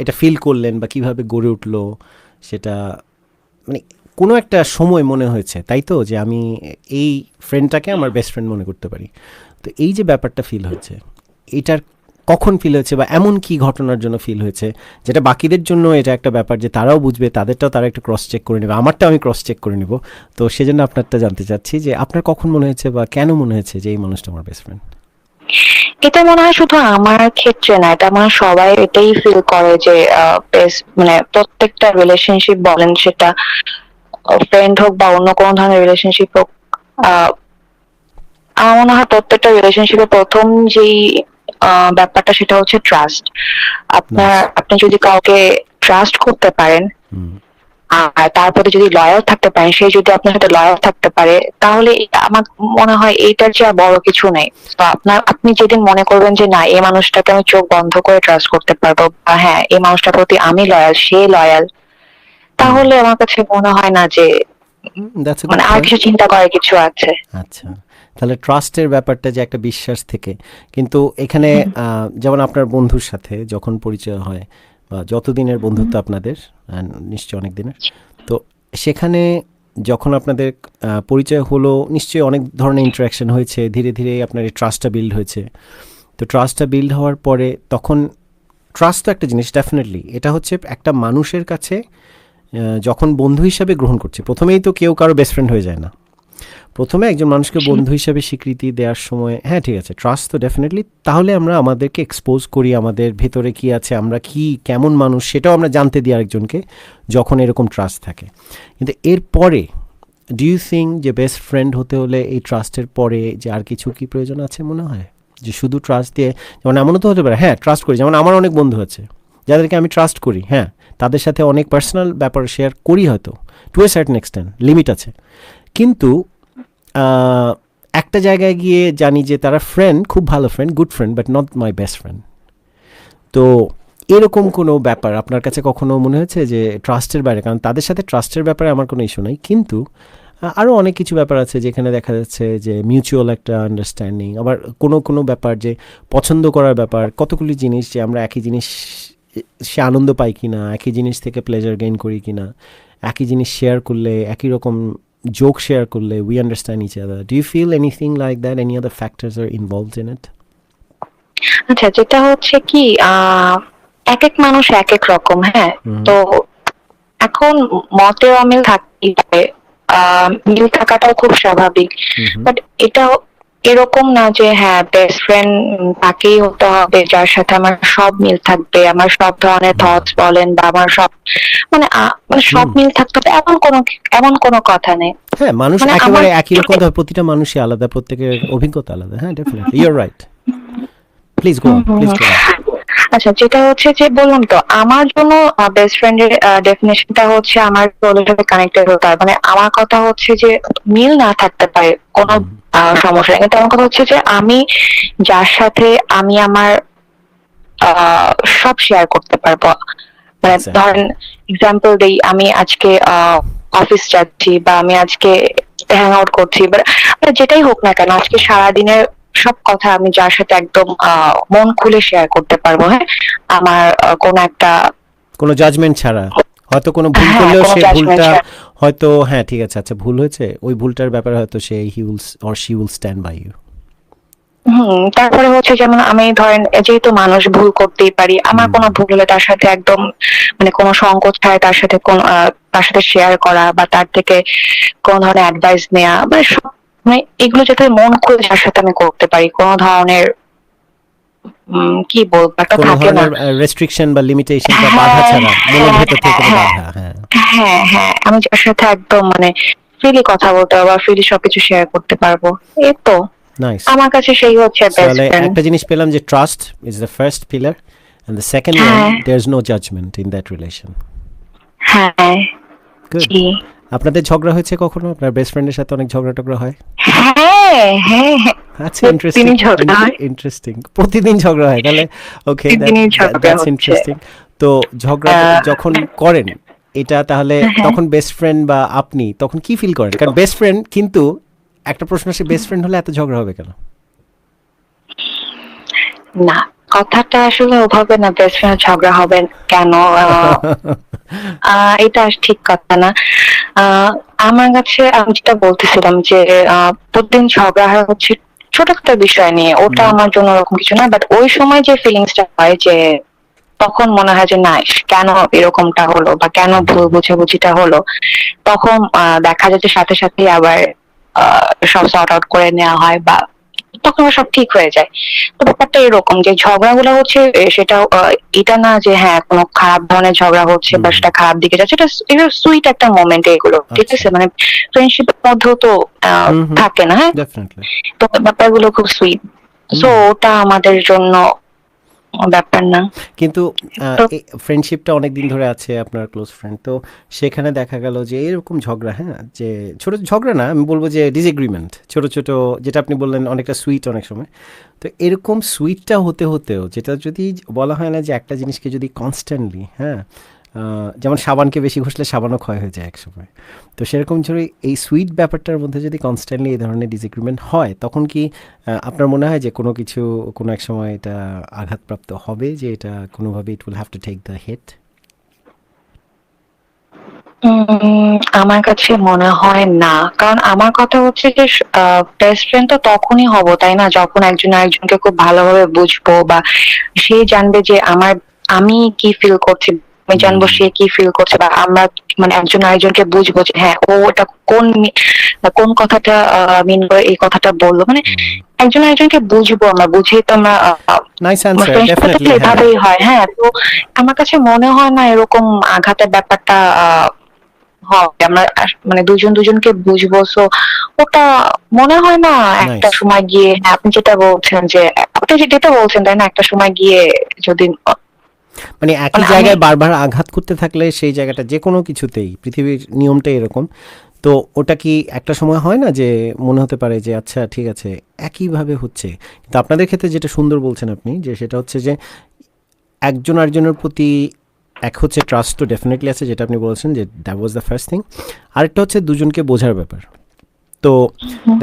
এটা ফিল করলেন, বা কিভাবে গড়ে উঠলো সেটা, মানে কোনো একটা সময় মনে হয়েছে, তাই তো, যে আমি এই ফ্রেন্ডটাকে আমার বেস্ট ফ্রেন্ড মনে করতে পারি। তো এই যে ব্যাপারটা ফিল হয়েছে, এটার কখন ফিল হয়েছে, বা এমন কি ঘটনার জন্য ফিল হয়েছে, যেটা বাকিদের জন্য এটা একটা ব্যাপার যে তারাও বুঝবে, তাদেরটাও তারা একটু ক্রস চেক করে নেবে, আমারটাও আমি ক্রস চেক করে নেব। তো সেজন্য আপনারটা জানতে চাচ্ছি যে আপনার কখন মনে হয়েছে, বা কেন মনে হয়েছে যে এই মানুষটা আমার বেস্ট ফ্রেন্ড? এটা মনে হয় শুধু আমার ক্ষেত্রে না, এটা মনে হয় সবাই এটাই ফিল করে যে মানে প্রত্যেকটা রিলেশনশিপ বলেন, সেটা ফ্রেন্ড হোক বা অন্য কোনো ধরনের রিলেশনশিপ হোক, আমার মনে হয় প্রত্যেকটা রিলেশনশিপের প্রথম যেই ব্যাপারটা সেটা হচ্ছে ট্রাস্ট। আপনি যদি কাউকে ট্রাস্ট করতে পারেন, আর তারপরে যদি লয়াল থাকতে পারেন, সে যদি আপনার সাথে লয়াল থাকতে পারে, তাহলে আমার মনে হয় এইটার চেয়ে বড় কিছু নেই। তো আপনি যেদিন মনে করবেন যে না, এই মানুষটাকে আমি চোখ বন্ধ করে ট্রাস্ট করতে পারবো, বা হ্যাঁ, এই মানুষটার প্রতি আমি লয়াল, সে লয়াল, তাহলে আমার কাছে মনে হয় না যে দ্যাটস আ গুড মানে আর পয়েন্ট। কিছু চিন্তা করার কিছু আছে। আচ্ছা, তাহলে ট্রাস্টের ব্যাপারটা যে একটা বিশ্বাস থেকে, কিন্তু এখানে যেমন আপনার বন্ধুর সাথে যখন পরিচয় হয় বা যতদিনের বন্ধুত্ব আপনাদের, নিশ্চয়ই অনেক দিনের, তো সেখানে যখন আপনাদের পরিচয় হলো, নিশ্চয়ই অনেক ধরনের ইন্টারাকশন হয়েছে, ধীরে ধীরে আপনার এই ট্রাস্টটা বিল্ড হয়েছে। তো ট্রাস্টটা বিল্ড হওয়ার পরে তখন ট্রাস্ট তো একটা জিনিস, ডেফিনেটলি এটা হচ্ছে একটা মানুষের কাছে যখন বন্ধু হিসাবে গ্রহণ করছে, প্রথমেই তো কেউ কারো বেস্ট ফ্রেন্ড হয়ে যায় না। প্রথমে একজন মানুষকে বন্ধু হিসাবে স্বীকৃতি দেওয়ার সময়, হ্যাঁ ঠিক আছে, ট্রাস্ট তো ডেফিনেটলি, তাহলে আমরা আমাদেরকে এক্সপোজ করি, আমাদের ভেতরে কি আছে, আমরা কি কেমন মানুষ সেটাও আমরা জানতে দিই আরেকজনকে, যখন এরকম ট্রাস্ট থাকে। কিন্তু এরপরে ডু ইউ থিঙ্ক যে বেস্ট ফ্রেন্ড হতে হলে এই ট্রাস্টের পরে যে আর কিছু কি প্রয়োজন আছে মনে হয়? যে শুধু ট্রাস্ট দিয়ে, যেমন এমনও তো হতে পারে, হ্যাঁ ট্রাস্ট করি, যেমন আমার অনেক বন্ধু আছে যাদেরকে আমি ট্রাস্ট করি, হ্যাঁ তাদের সাথে অনেক পার্সোনাল ব্যাপার শেয়ার করি, হয়তো to a certain extent, limit আছে, কিন্তু একটা জায়গায় গিয়ে জানি যে তারা ফ্রেন্ড, খুব ভালো friend, good friend, but not my best friend. তো এরকম কোনো ব্যাপার আপনার কাছে কখনো মনে হয়েছে যে ট্রাস্টের বাইরে? কারণ তাদের সাথে ট্রাস্টের ব্যাপারে আমার কোনো ইস্যু নাই, কিন্তু আরও অনেক কিছু ব্যাপার আছে যেখানে দেখা যাচ্ছে যে মিউচুয়াল একটা আন্ডারস্ট্যান্ডিং, আবার কোনো কোনো ব্যাপার যে পছন্দ করার ব্যাপার, কতগুলি জিনিস যে আমরা একই জিনিস সে আনন্দ পাই কিনা, একই জিনিস থেকে প্লেজার গেইন করি কিনা, একই জিনিস শেয়ার করলে, একই রকম joke share করলে we understand each other. Do you feel anything like that? Any other factors are involved in it? আচ্ছা, যেটা হচ্ছে কি এক এক মানুষ এক এক রকম, হ্যাঁ। তো এখন মতে অমিল থাকতেই পারে, মিল থাকাটাও খুব স্বাভাবিক, বাট এটা এরকম না যে হ্যাঁ বেস্ট ফ্রেন্ড তাকেই হতে হবে যার সাথে আমার সব মিল থাকবে, আমার সব ধরনের থটস বলেন বা আমার সব মানে মানে সব মিল থাকতে হবে, এমন কোনো কথা নেই। হ্যাঁ, মানুষ একেবারে একই রকম, প্রতিটা মানুষই আলাদা, প্রত্যেকের অভিজ্ঞতা আলাদা। হ্যাঁ, definitely you are right. Please go on, please go on. আচ্ছা, যেটা হচ্ছে যে বললাম তো, আমার জন্য বেস্ট ফ্রেন্ডের ডেফিনেশনটা হচ্ছে আমার সোলের সাথে কানেক্টেড হতে হবে। মানে আমার কথা হচ্ছে যে মিল না থাকতে পারে কোনো সমস্যা নেই, কিন্তু আমার কথা হচ্ছে যে আমি যার সাথে আমি আমার সব শেয়ার করতে পারবো। মানে ধরেন এক্সাম্পল দেই, আমি আজকে অফিস যাচ্ছি বা আমি আজকে হ্যাং আউট করছি, বা যেটাই হোক না কেন, আজকে সারাদিনের সব কথা আমি যার সাথে একদম মন খুলে শেয়ার করতে পারবো। হ্যাঁ, আমার কোনো জাজমেন্ট ছাড়া, হয়তো কোনো ভুল করলেও সে ভুলটা হয়তো, হ্যাঁ ঠিক আছে, আচ্ছা ভুল হয়েছে, ওই ভুলটার ব্যাপারে হয়তো সে he will or she will stand by you. তারপরে হচ্ছে যেমন আমি ধরেন যেহেতু মানুষ ভুল করতেই পারি, আমার কোনো ভুল হলে তার সাথে একদম মানে কোনো সংকোচ ছাড়া তার সাথে শেয়ার করা বা তার থেকে কোন ধরনের অ্যাডভাইস নেওয়া, মানে এগুলো যাতে মন খুলে যার সাথে আমি করতে পারি, কোনো ধরনের কি বলবো, একটা থাকে না রেস্ট্রিকশন বা লিমিটেশন বা বাধা ছাড়া, মনের ভেতর থেকে কোনো বাধা। হ্যাঁ হ্যাঁ, আমি যার সাথে একদম মানে ফ্রিলি কথা বলতে পারবো, ফ্রিলি সবকিছু শেয়ার করতে পারবো, এই তো আমার কাছে সেই হচ্ছে বেস্ট ফ্রেন্ড। একটা জিনিস পেলাম যে trust is the first pillar and the second one, there's no judgment in that relation. হ্যাঁ, good. আপনাদের ঝগড়া হয়েছে কখনো? আপনার বেস্ট ফ্রেন্ডের সাথে অনেক ঝগড়া টগড়া হয়? হ্যাঁ হ্যাঁ, আচ্ছা, ইন্টারেস্টিং। প্রতিদিন ঝগড়া হয় তাহলে? ওকে, দ্যাটস ইন্টারেস্টিং। তো ঝগড়া যখন করেন এটা, তাহলে তখন বেস্ট ফ্রেন্ড বা আপনি তখন কি ফিল করেন? কারণ বেস্ট ফ্রেন্ড, কিন্তু একটা প্রশ্ন আসে, বেস্ট ফ্রেন্ড হলে এত ঝগড়া হবে কেন? না, কথাটা আসলে ওভাবে না, বেস্ট ফ্রেন্ড ঝগড়া হবে কেন, এটা ঠিক কথা না। আমার কাছে আমি যেটা বলতেছিলাম যে প্রতিদিন ঝগড়া হয় হচ্ছে ছোট একটা বিষয় নিয়ে, ওটা আমার জন্য ওরকম কিছু না, বাট ওই সময় যে ফিলিংসটা হয় যে তখন মনে হয় যে না, কেন এরকমটা হলো বা কেন ভুল বুঝাবুঝিটা হলো, তখন দেখা যাচ্ছে সাথে সাথে আবার সব সর্ট আউট করে নেওয়া হয় বা তখন সব ঠিক হয়ে যায়। তো ব্যাপারটা এরকম যে ঝগড়াগুলো হচ্ছে সেটা এটা না যে হ্যাঁ কোনো খারাপ ধরনের ঝগড়া হচ্ছে বা সেটা খারাপ দিকে যাচ্ছে, এটা সুইট একটা মোমেন্ট এগুলো, ঠিক আছে? মানে ফ্রেন্ডশিপের মধ্যেও তো থাকে না, হ্যাঁ, তো ব্যাপারগুলো খুব সুইট, সো ওটা আমাদের জন্য ব্যাপার না। কিন্তু ফ্রেন্ডশিপটা অনেকদিন ধরে আছে আপনার ক্লোজ ফ্রেন্ড, তো সেখানে দেখা গেল যে এরকম ঝগড়া, হ্যাঁ, যে ছোট ঝগড়া না, আমি বলবো যে ডিসএগ্রিমেন্ট, ছোট ছোট, যেটা আপনি বললেন অনেকটা সুইট অনেক সময়, তো এরকম সুইটটা হতে হতেও, যেটা যদি বলা হয় না যে একটা জিনিসকে যদি কনস্ট্যান্টলি, হ্যাঁ, যেমন সাবানকে বেশি ঘষলে সাবানও ক্ষয় হয়ে যায় একসময়। তো সেরকম যদি এই সুইট ব্যাপারটার মধ্যে যদি কনস্ট্যান্টলি এই ধরনের ডিসএগ্রিমেন্ট হয়, তখন কি আপনার মনে হয় যে কোনো কিছু কোনো এক সময় এটা আঘাতপ্রাপ্ত হবে, যে এটা কোনোভাবে it will have to take the hit? আমার কাছে মনে হয় না, কারণ আমার কথা হচ্ছে যে বেস্ট ফ্রেন্ড তো তখনই হব, তাই না, যখন একজন আরেকজনকে খুব ভালোভাবে বুঝবো, বা সে জানবে যে আমি কি ফিল করছি, আমি জানবো সে কি ফিল করছে, বা আমরা মানে একজন আরেকজনকে বুঝবো যে হ্যাঁ ও ওটা কোন কথাটা মিন করে এই কথাটা বললো, মানে একজন আরেকজনকে বুঝবো, আমরা বুঝেই তো আমরা নাইস অ্যানসার, ফ্রেন্ডশিপটা তো ডেফিনেটলি। এভাবেই হয়। হ্যাঁ, তো আমার কাছে মনে হয় না এরকম আঘাতের ব্যাপারটা হবে। আমরা মানে দুজনকে বুঝবো, সো ওটা মনে হয় না একটা নাইস। সময় গিয়ে, হ্যাঁ আপনি যেটা বলছেন যে আপনি যেটা বলছেন তাই না, একটা সময় গিয়ে যদি মানে একই মানে জায়গায় বারবার আঘাত করতে থাকলে সেই জায়গাটা যে কোনো কিছুতেই, পৃথিবীর নিয়মটাই এরকম। তো ওটা কি একটা সময় হয় না যে মনে হতে পারে যে আচ্ছা ঠিক আছে একইভাবে হচ্ছে, কিন্তু আপনাদের ক্ষেত্রে যেটা সুন্দর বলছেন আপনি, যে সেটা হচ্ছে যে একজন আরেকজনের প্রতি এক হচ্ছে ট্রাস্ট তো ডেফিনেটলি আছে, যেটা আপনি বলেছেন যে that was the first thing. আরেকটা হচ্ছে দুজনকে বোঝার ব্যাপার। তো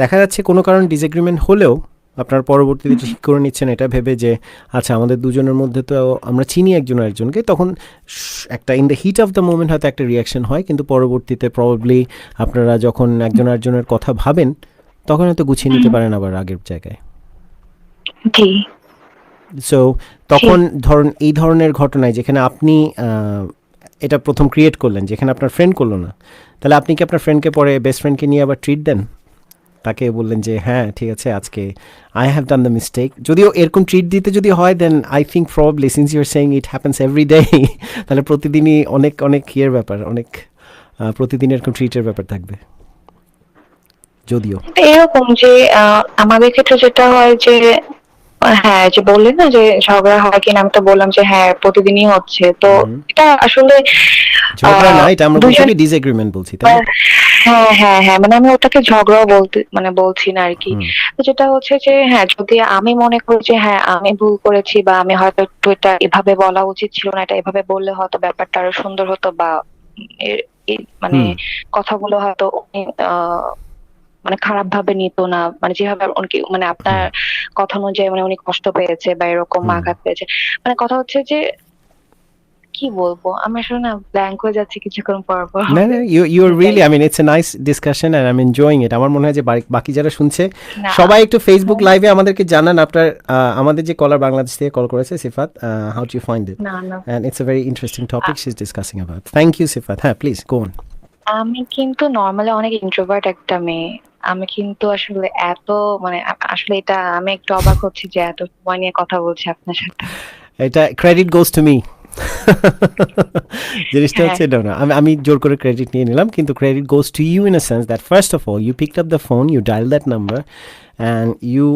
দেখা যাচ্ছে কোনো কারণ ডিসএগ্রিমেন্ট হলেও আপনার পরবর্তীতে ঠিক করে নিচ্ছেন এটা ভেবে যে আচ্ছা আমাদের দুজনের মধ্যে তো আমরা চিনি একজন আরেকজনকে, তখন একটা in the heat of the moment হয়তো একটা রিয়াকশন হয়, কিন্তু পরবর্তীতে প্রবাবলি আপনারা যখন একজন আরেকজনের কথা ভাবেন তখন হয়তো গুছিয়ে নিতে পারেন আবার আগের জায়গায়। জি সো তখন ধরুন এই ধরনের ঘটনায় যেখানে আপনি এটা প্রথম ক্রিয়েট করলেন, যেখানে আপনার ফ্রেন্ড করলো না, তাহলে আপনি কি আপনার ফ্রেন্ডকে পরে বেস্ট ফ্রেন্ডকে নিয়ে আবার ট্রিট দেন? তাকে বললেন যে হ্যাঁ ঠিক আছে আজকে I have done the mistake, যদিও এরকম ট্রিট দিতে যদি হয় then I think probably since you are saying it happens every day, তাহলে প্রতিদিনই অনেক অনেক ইয়ের ব্যাপার, অনেক প্রতিদিন এরকম ট্রিটের ব্যাপার থাকবে। যদিও এরকম যে আমাদের ক্ষেত্রে যেটা হয় যে হ্যাঁ যে বললেন না যে ঝগড়া হয় কিনা, আমি তো বললাম যে হ্যাঁ প্রতিদিনই হচ্ছে, তো এটা আসলে ঝগড়া না, এটা আমরা বলছি কি ডিসএগ্রিমেন্ট বলছি, তাই না? হ্যাঁ মানে আমি ওটাকে ঝগড়াও বলতে মানে বলছি না আর কি। তো যেটা হচ্ছে যে হ্যাঁ যদি আমি মনে করি যে হ্যাঁ আমি ভুল করেছি, বা আমি হয়তো একটু এটা এভাবে বলা উচিত ছিল না, এটা এভাবে বললে হয়তো ব্যাপারটা আরো সুন্দর হতো, বা মানে কথাগুলো হয়তো মানে খারাপ ভাবে নিত না, মানে যেভাবে উনি মানে আপনার কথা অনুযায়ী মানে উনি কষ্ট পেয়েছে বা এরকম আঘাত পেয়েছে, মানে কথা হচ্ছে যে কি বলবো, আমি আসলে না ব্ল্যাঙ্ক হয়ে যাচ্ছি কিছুক্ষণ পর পর। না না, you are really, I mean it's a nice discussion and I am enjoying it. আমার মনে হয় যে বাকি যারা শুনছে সবাই একটু ফেসবুক লাইভে আমাদেরকে জানান আপনার আমাদের যে কলার বাংলাদেশ থেকে কল করেছে Sifat, how do you find it? And it's a very interesting topic she is discussing about. Thank you Sifat. হ্যাঁ প্লিজ গো অন। আমি কিন্তু নরমালি অনেক ইন্ট্রোভার্ট একটা মেয়ে, আমি কিন্তু আসলে এত মানে আসলে এটা আমি একটু অবাক হচ্ছি যে এত সময় নিয়ে কথা বলছি আপনার সাথে। এটা ক্রেডিট গোস টু মি। জিনিসটা হচ্ছে এটা না, আমি জোর করে ক্রেডিট নিয়ে নিলাম, কিন্তু credit goes to you in a sense that first of all you picked up the phone, you dialed that number, and you,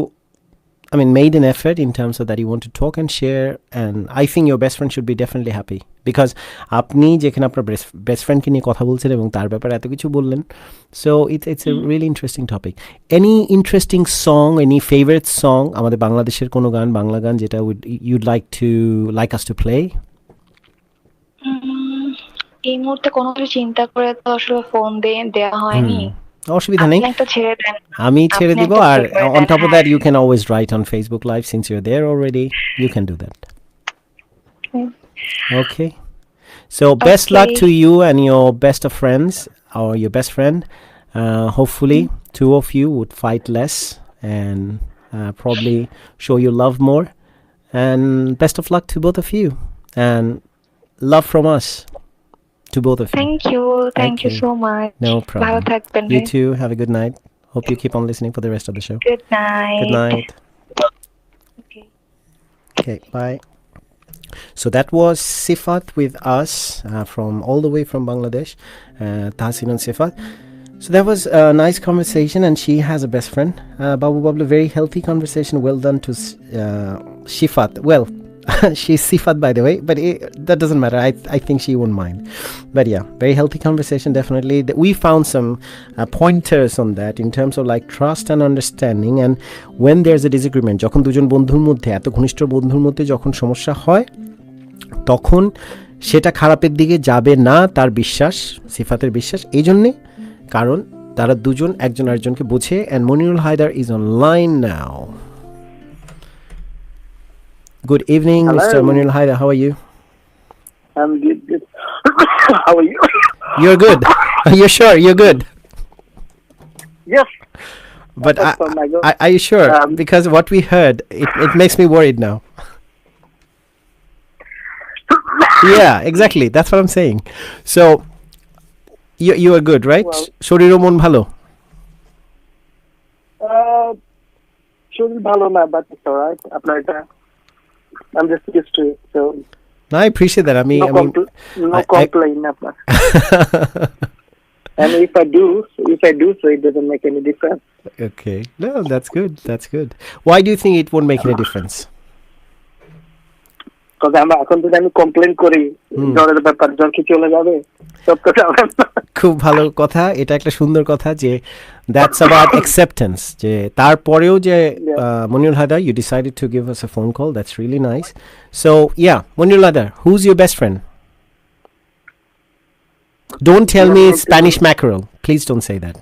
I mean, made an effort in terms of that you want to talk and share, and I think your best friend should be definitely happy because আপনি যেখানে আপনার best ফ্রেন্ডকে নিয়ে কথা বলছেন এবং তার ব্যাপারে এত কিছু বললেন, so it's a really interesting topic. Any interesting song, any favorite song আমাদের বাংলাদেশের কোনো গান, বাংলা গান যেটা you'd like us to play? এই মুহূর্তে কোনো কিছু চিন্তা করে তো আসলে ফোন দেয়া হয়নি। অসুবিধা নেই, আমি ছেড়ে দিব, আর on top of that you can always write on Facebook Live since you're there already, you can do that. Okay, so best luck to you and your best of friends or your best friend. Hopefully two of you would fight less and probably show your love more, and best of luck to both of you, and love from us to both of you. Thank you so much. No problem. You too, have a good night. Hope you keep on listening for the rest of the show. Good night. Okay, bye. So that was Sifat with us from all the way from Bangladesh, Tahsin and Sifat. So that was a nice conversation, and she has a best friend. Babu, very healthy conversation. Well done to Sifat. Well, she's Sifat by the way, but that doesn't matter. I think she won't mind. But yeah, very healthy conversation, definitely. We found some pointers on that in terms of like trust and understanding, and when there's a disagreement, যখন দুজন বন্ধুর মধ্যে, এত ঘনিষ্ঠ বন্ধুর মধ্যে যখন সমস্যা হয়, তখন সেটা খারাপের দিকে যাবে না, তার বিশ্বাস, সিফাতের বিশ্বাস। এই জন্যে, কারণ তারা দুজন একজন আরেকজনকে বোঝে। And Monirul Haider is online now. Good evening, mister Monirul Haider, how are you? I'm good. How are you? You're good. You're sure? You're good? Yes. But are you sure? Because what we heard, it makes me worried now. Yeah, exactly. That's what I'm saying. So, you are good, right? Shoriro mon bhalo. Shoriro bhalo na, but it's alright. I'm just used to it. So. No, I appreciate that. No complain. And if I do, so it doesn't make any difference. Okay. No, that's good. That's good. Why do you think it won't make any difference? Because এখন যদি আমি complain করি, জ্বরের ব্যাপার, জ্বর কি চলে যাবে? সব কথা খুব ভালো কথা, এটা একটা সুন্দর কথা যে that's about acceptance, যে তারপরেও যে Monirul Haidar, you decided to give us a phone call. That's really nice. So yeah, Monirul Haidar, who's your best friend? Don't tell me it's Spanish mackerel. Please don't say that.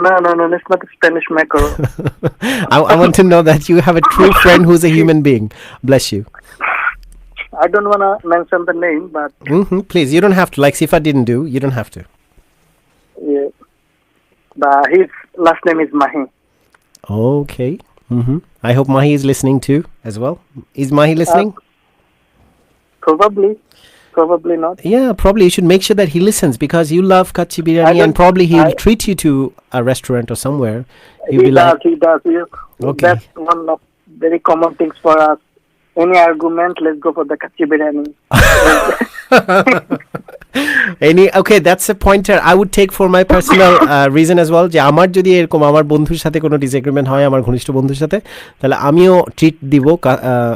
No, it's not Spanish mackerel. I want to know that you have a true friend who's a human being. Bless you. I don't want to mention the name, but... Please, you don't have to. Like Sifa didn't do, you don't have to. Yeah. But his last name is Mahi. Okay. I hope Mahi is listening too, as well. Is Mahi listening? Probably not. Yeah, probably you should make sure that he listens, because you love kachi biryani, and probably he'll treat you to a restaurant or somewhere. He does. Okay. That's one of very common things for us. Any argument, let's go for the kachi biryani. Okay, that's a pointer I would take for my personal reason as well, যে আমার যদি এরকম আমার বন্ধুর সাথে কোনো disagreement হয়, আমার ঘনিষ্ঠ বন্ধুর সাথে, তাহলে আমিও ট্রিট দিব।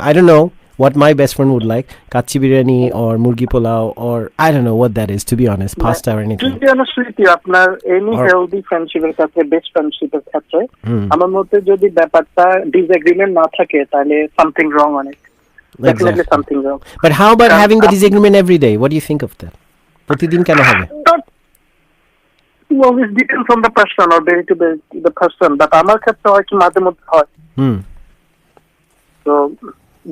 I don't know what my best friend would like, kachi biryani or murgi pulao, or I don't know what that is, to be honest, pasta or anything. To be honest with you, আপনার any healthy friendship-এর কাছে, best friendship-এর কাছে, আমার মতে যদি ব্যাপারটা disagreement না থাকে, তাহলে something wrong on it. Definitely something wrong. But how about having the disagreement every day? What do you think of that? প্রতিদিন কেন হবে? Well, it depends on the person or very to the person. But আমার ক্ষেত্রে হয় কি মাঝে মধ্যে হয়। So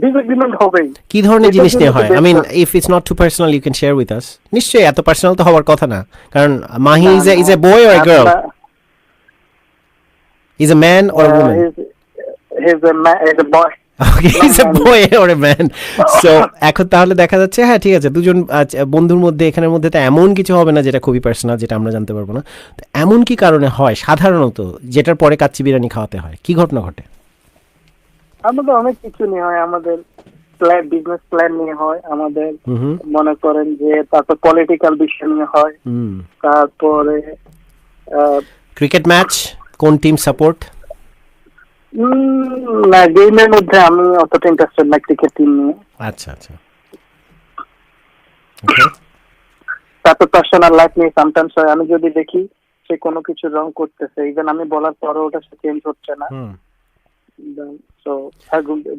disagreement হবে। কি ধরনের জিনিস নিয়ে হয়? I mean, if it's not too personal, you can share with us. নিশ্চয়ই এত পার্সোনাল তো হওয়ার কথা না, কারণ Mahi is a boy or a girl? Is a man or a woman? He's a boy. Okay, he's a boy or a man. So এখন তাহলে দেখা যাচ্ছে, হ্যাঁ ঠিক আছে, দুজন বন্ধুর মধ্যে এখানের মধ্যে তো এমন কিছু হবে না যেটা খুবই পার্সোনাল, যেটা আমরা জানতে পারবো না। তো এমন কি কারণে হয় সাধারণত, যেটার পরে কাচ্চি বিরিয়ানি খাওয়াতে হয়? কি ঘটনা ঘটে? আমাদের অনেক কিছু নিয়ে হয়, আমাদের বিজনেস প্ল্যান নিয়ে হয়, আমাদের মনে করেন যে তারপর পলিটিক্যাল বিষয় নিয়ে হয়, তারপরে ক্রিকেট ম্যাচ, কোন টিম সাপোর্ট? না, গেমের মধ্যে আমি অতটা ইন্টারেস্টেড না ক্রিকেট টিম নিয়ে। আচ্ছা। তারপর পার্সোনাল লাইফ নিয়ে সামটাইমস হয়, আমি যদি দেখি সে কোনো কিছু রং করতেছে, ইভেন আমি বলার পরও ওটা সে চেঞ্জ হচ্ছে না, সো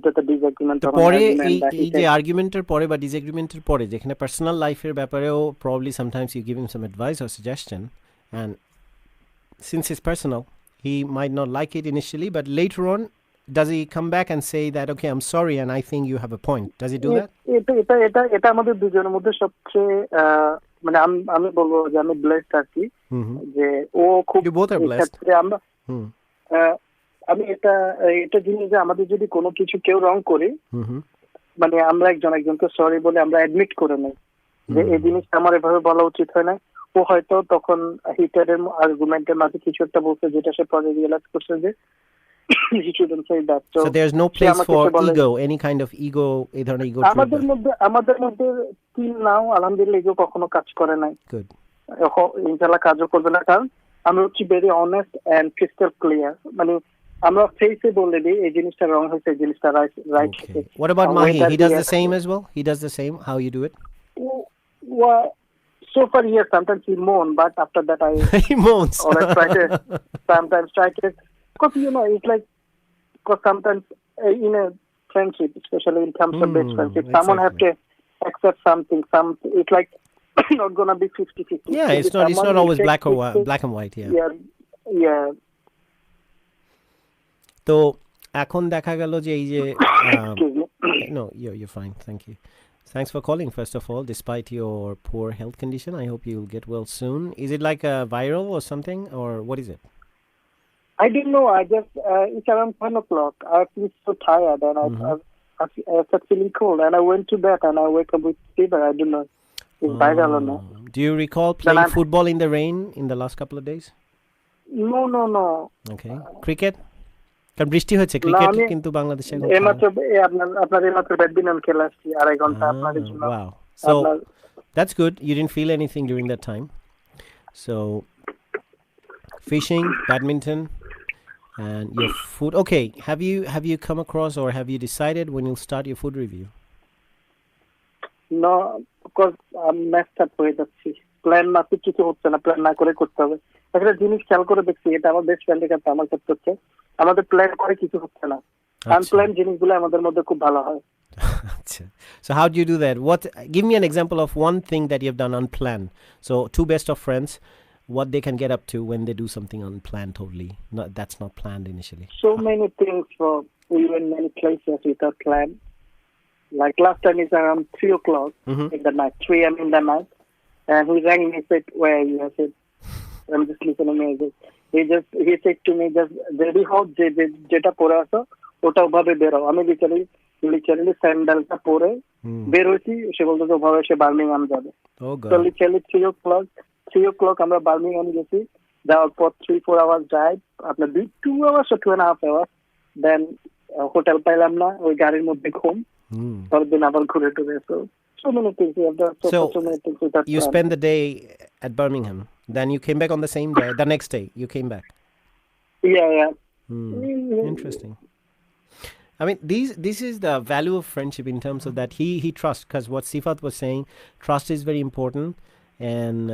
এটা ডিসএগ্রিমেন্ট হবে। পরে এই যে আর্গুমেন্টের পরে বা ডিসএগ্রিমেন্টের পরে, যেখানে পার্সোনাল লাইফের ব্যাপারেও probably sometimes you give him some advice or suggestion, and since it's personal, he might not like it initially, but later on, does he come back and say that, okay, I'm sorry and I think you have a point? Does he do that? এটা আমাদের দুজনের মধ্যে সবচেয়ে মানে আমি বলবো যে আমি ব্লেসড আর কি, যে ও খুব ক্ষেত্রে আমরা আমি এটা জিনিস যে আমাদের যদি কোনো কিছু কেউ রং করি, মানে আমরা একজনকে সরি বলে আমরা অ্যাডমিট করে নেই যে এই জিনিসটা আমার এভাবে বলা উচিত হয় না। ও হয়তো তখন হিটারের আর্গুমেন্টের মাঝে কিছু একটা বলছে, যেটা সে পরে রিয়েলাইজ করছে যে he shouldn't say that. So there's no place for ego, any kind of ego, এই ধরনের ego. আমাদের মধ্যে till now আলহামদুলিল্লাহ ইগো কখনো কাজ করে নাই। Good. ইনশাআল্লাহ কাজও করবে না, কারণ আমি হচ্ছি very honest and crystal clear, মানে আমরা ফেসে বলে দিই এই জিনিসটা রং হয়েছে, এই জিনিসটা রাইট হয়েছে। What about Mahi? He does the same as well? He does the same? How you do it? Well, so far yes, sometimes he moan, but after that he moans. Or I sometimes try to, because it's like, because sometimes in a friendship, especially in terms of best friendship, someone have to accept something. It's like not gonna be 50-50. Yeah, it's not always black and white. Yeah. তো এখন দেখা গেল যে এই যে no, you're fine. Thank you. Thanks for calling, first of all, despite your poor health condition. I hope you'll get well soon. Is it like a viral or something, or what is it? I didn't know. I just it's around 10 o'clock. I feel so tired, and I started feeling cold, and I went to bed, and I wake up with fever. I don't know if it's viral or not. Do you recall playing football in the rain in the last couple of days? No. Okay. Cricket? কারণ বৃষ্টি হচ্ছে cricket কিন্তু বাংলাদেশে আপনার এইমাত্র badminton খেলা আসছি 2.5 ঘন্টা আপনাদের জন্য wow so that's good you didn't feel anything during that time so fishing badminton and your food okay have you come across or have you decided when you'll start your food review no because I'm messed up with that plan না কিছু হচ্ছে না plan না করে করতে হবে একটা জিনিস খেয়াল করে দেখছি এটা আমার বেস্ট ফ্রেন্ডের কাছে আমার কাছে হচ্ছে আমাদের প্ল্যান করে কিছু হচ্ছে না আনপ্ল্যান জিনিসগুলো আমাদের মধ্যে খুব ভালো হয় so how do you do that give me an example of one thing that you have done unplanned so two best of friends what they can get up to when they do something unplanned totally that's not planned initially so many things we went many places without plan like last time is around 3 o'clock in the night 3 a.m. in the night and he rang me and said where you I said I'm just listening to music he said to me just ready hot যেটা পরে আসো ওটা ওভাবে বেরো আমি literally স্যান্ডেলটা পরে বের হয়েছি সে বলতো যে ওভাবে সে বার্মিংহাম যাবে তো লিটারালি 3 o'clock আমরা বার্মিংহাম গেছি যাওয়ার পর 3-4 hours drive আপনার 2 hours or 2.5 hours then hotel পাইলাম না ওই গাড়ির মধ্যে ঘুম পরের দিন আবার ঘুরে টুরে so many things we have done so many things with that you spent the day at Birmingham then you came back on the same day the next day you came back yeah interesting I mean this is the value of friendship in terms of that he trusts because what Sifat was saying trust is very important and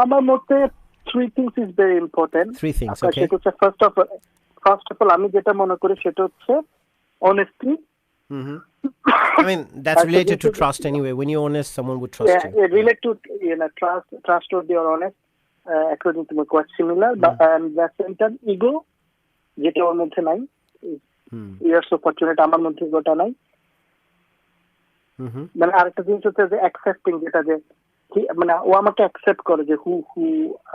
আমার মতে three things is very important three things okay first of all আমি যেটা মনে করি সেটা হচ্ছে honesty I mean that's related to trust anyway when you're honest someone would trust you related to trustworthy or honest according to me quite similar but and the second ego যেটা ওর মধ্যে নাই ইয়ার opportunity আমার মধ্যে গোটা নাই মানে আরেকটা জিনিস হচ্ছে যে অ্যাকসেপ্টিং যেটা যে মানে ও আমাকে অ্যাকসেপ্ট করে যে হু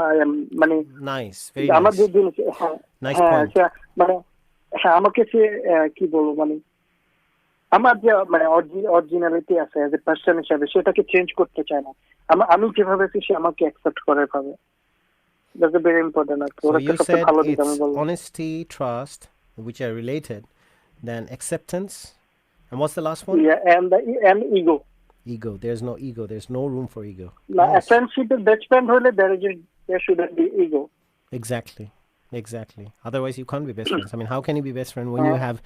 আই এম মানে নাইস ভেরি আমার যে জিনিস নাইস পয়েন্ট মানে আমাকে সে কি বলবো মানে আমার যে মানে অরিজিনালিটি আছে এজ এ পার্সন হিসেবে সেটাকে চেঞ্জ করতে চায় না আমি যেভাবে আছি সে আমাকে অ্যাকসেপ্ট করে ভাবে that's very important so you said it's honesty trust which are related then acceptance and what's the last one and ego there's no ego there's no room for ego a friendship is best friend hole there shouldn't be ego exactly otherwise you can't be best friends I mean how can you be best friend when you have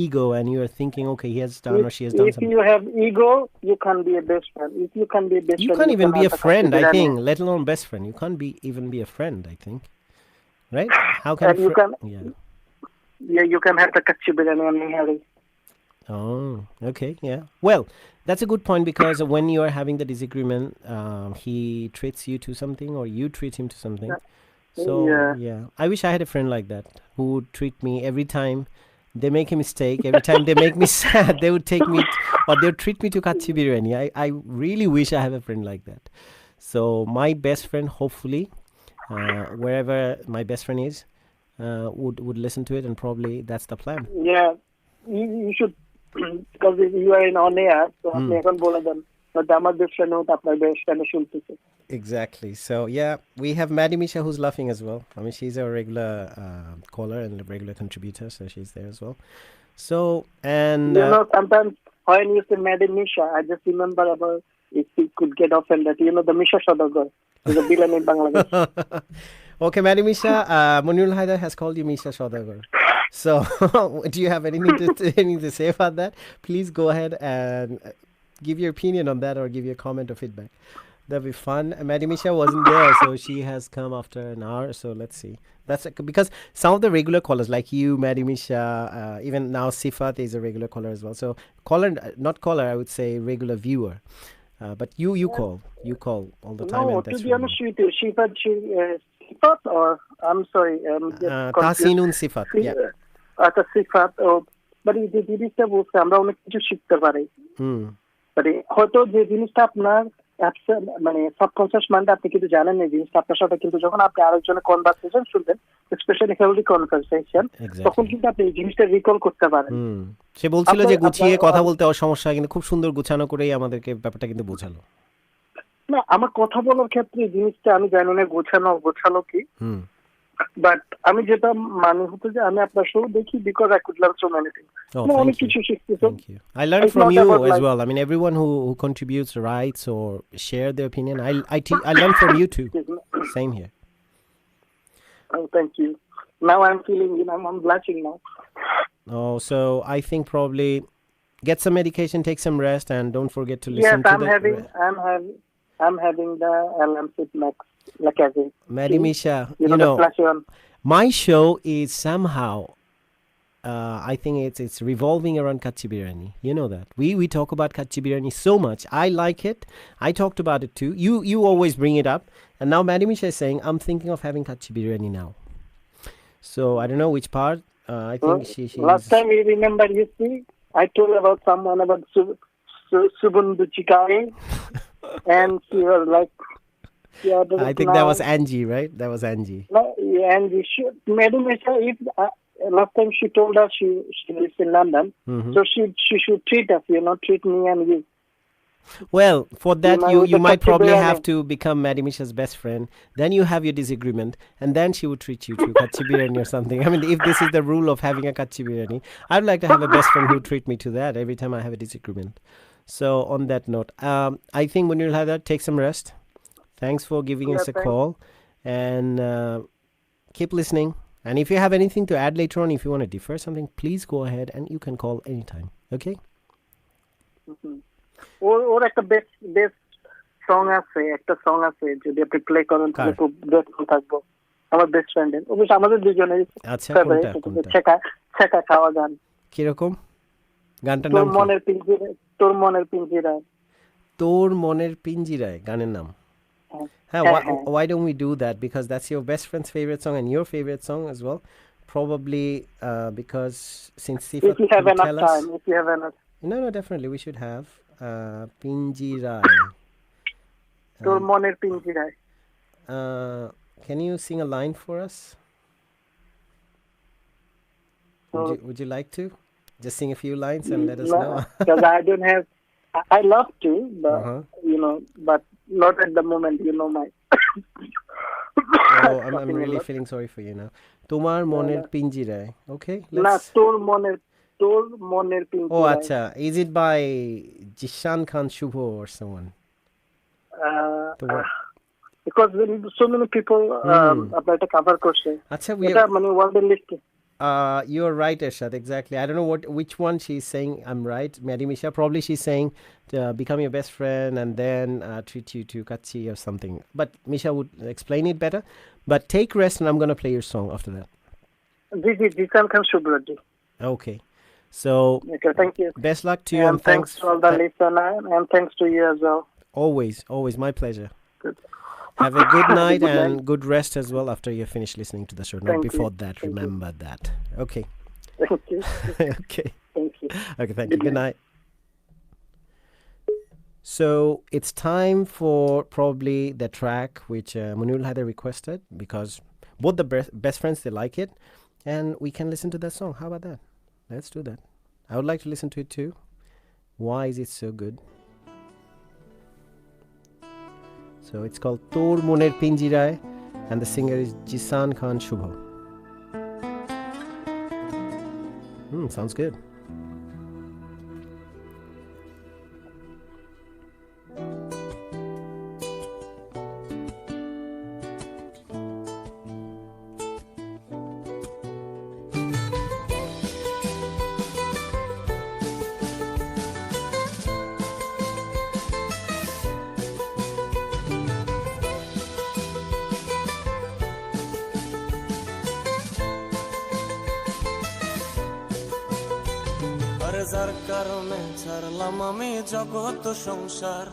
ego and you are thinking okay he has done or she has done something if you have ego you can't be a best friend if you can be a best you friend can't even be a friend I think let alone best friend you can't even be a friend I think right how can you can you can have the kachi biryani on Nihari oh okay yeah well that's a good point because when you are having the disagreement he treats you to something or you treat him to something so yeah I wish I had a friend like that who would treat me every time they make a mistake every time they make me sad they would take me or they would treat me to kachi biryani I really wish I have a friend like that so my best friend hopefully wherever my best friend is would listen to it and probably that's the plan yeah you should because you are in on air so আপনি এখন বলে দেন আমার best friend হতো আপনার best friend শুনতেছে exactly so yeah we have Maddie Misha who's laughing as well I mean she's a regular caller and a regular contributor so she's there as well so and you know sometimes when you say Maddie Misha I just remember about if you could get offended you know the Misha Sodagar is a villain in Bangladesh okay Maddie Misha Munirul Haidar has called you Misha Sodagar so do you have anything to say about that please go ahead and give your opinion on that or give your comment or feedback That'd be fun. Madhyamisha wasn't there, so she has come after an hour. So let's see. That's because some of the regular callers, like you, Madhyamisha, even now Sifat is a regular caller as well. So caller, not caller, I would say regular viewer. But you call all the time. No, and to that's be honest with you, Sifat or I'm sorry, Tahsinun Sifat. Yeah. আচ্ছা সিফাত মানে যে জিনিসটা বলছে আমরা অনেক কিছু শিখতে পারি মানে হয়তো যে জিনিসটা আপনার মানে সাবকনসিয়াস মাইন্ডে আপনি কিন্তু জানেন না জিনিসটা আপনার সাথে কিন্তু যখন আপনি আরেকজনের কনভারসেশন শুনবেন স্পেশালি হেলদি কনভারসেশন তখন কিন্তু আপনি এই জিনিসটা রিকল করতে পারেন। সে বলছিল যে গুছিয়ে কথা বলতে সমস্যা, কিন্তু খুব সুন্দর গুছানো করেই আমাদেরকে ব্যাপারটা কিন্তু বোঝালো। না আমার কথা বলার ক্ষেত্রে জিনিসটা আমি জানি না গোছালো কি, বাট আমি যেটা মানে হতো যে আমি আপনার শো দেখি because I could learn so many things. অনেক কিছু শিখতেছি। I learned from you as well. I mean, everyone who contributes, writes or share their opinion, I learn from you too. Same here. Oh, thank you. Now I'm feeling, I'm blushing now. Oh, so I think probably get some medication, take some rest, and don't forget to listen to I'm having the LM6 Max. Like as in Madhyamisha, my show is somehow I think it's revolving around Kachi Biryani. You know that we talk about Kachi Biryani so much. I like it. I talked about it too. You always bring it up, and now Madhyamisha is saying I'm thinking of having Kachi Biryani now. So I don't know which part. I think she last time you remember, you see, I told about someone about Subundu Chikai, and she was like, I think that was Angie, right? That was Angie. No, Angie. Madhyamisha, last time she told us she lives in London, so she should treat us, treat me and you. Well, for that you might probably have to become Madhymisha's best friend. Then you have your disagreement, and then she would treat you to Kachi Biryani or something. I mean, if this is the rule of having a Kachi Biryani, I'd like to have a best friend who treat me to that every time I have a disagreement. So on that note, I think when you'll have that, take some rest. Thanks for giving us a call, and keep listening. And if you have anything to add later on, if you want to defer something, please go ahead and you can call anytime. Okay? ওর একটা best song আছে যদি আপনি play করেন তাহলে খুব grateful থাকবো। আমার best ফ্রেন্ডের অবশ্য আমাদের দুজনের ছেকা খাওয়া গান। কিরকম গানটার নাম? তোর মনের পিঞ্জিরায়। তোর মনের পিঞ্জিরায় গানের নাম। Why don't we do that? Because that's your best friend's favorite song and your favorite song as well. Probably because since Sifat, if you have enough time, No, definitely we should have Pinjirai. Tor moner Pinjirai. Can you sing a line for us? Would you like to just sing a few lines and let us know? Because I don't have. I love to, but but not at the moment. My. Oh, I'm really feeling sorry for you now. Tomar moner pinjirai. Okay, let's. Na tor moner pinjirai. Oh, acha. Is it by Jishan Khan Shubho or someone? Because so many people about the cover question. Acha, you're right, Ershad. Exactly. I don't know which one she's saying. I'm right. Madhyamisha, probably she's saying to become your best friend and then treat you to Kachi or something. But Misha would explain it better. But take rest, and I'm going to play your song after that. This is Jisan Khan Shubhrati. Okay. So, okay, thank you. Best luck to you, and thanks to all the listeners, and thanks to you as well. Always my pleasure. Good. Have a good night and good rest as well after you finish listening to the show. Not before that. Remember that. Okay. Thank you. Okay. Thank you. Okay, thank you. Good night. So it's time for probably the track which Munul had requested, because both the best friends, they like it, and we can listen to that song. How about that? Let's do that. I would like to listen to it too. Why is it so good? So it's called Tor Moner Pinjirai, and the singer is Jisan Khan Shubho. Sounds good. যার কারণে ছাড়লাম আমি জগৎ সংসার,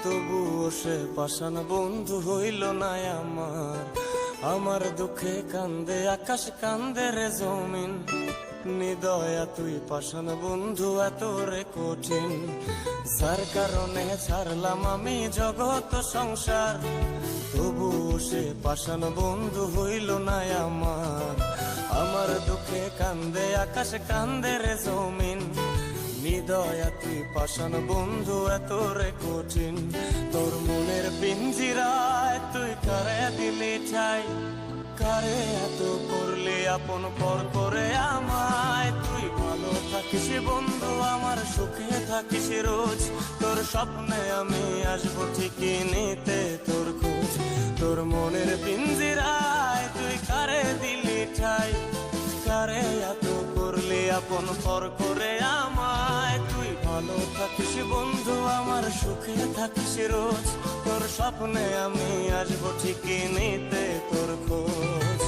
তবুও সে পাষাণ বন্ধু হইল না আমার। আমার দুঃখে কান্দে আকাশ, কান্দে রে জমিন, নিদয়া তুই পাষাণ বন্ধু এত রে কঠিন। যার কারণে ছাড়লাম আমি জগৎ সংসার, তবুও সে পাষাণ বন্ধু হইল না আমার। আমার দুঃখে কান্দে আকাশ, কান্দে রে জমিন, নিদয়া তুই পাষাণ বন্ধু এত রে কঠিন। তোর মনের পিঞ্জিরায় তুই কারে দিলি ঠাই, কারে এত করলি আপন পর করে আমায়। তুই ভালো থাকিস বন্ধু আমার, সুখে থাকিস রোজ, তোর স্বপ্নে আমি আসবো ঠিকই নিতে তোর খোঁজ। তোর মনের পিঞ্জিরায় তুই কারে দিলি ঠাই, কারে এত করলি আপন পর করে আমায়। তুই ভালো থাকিস বন্ধু আমার, সুখে থাকিস রোজ, তোর স্বপ্নে আমি আসবো ঠিকই নিতে তোর খোঁজ।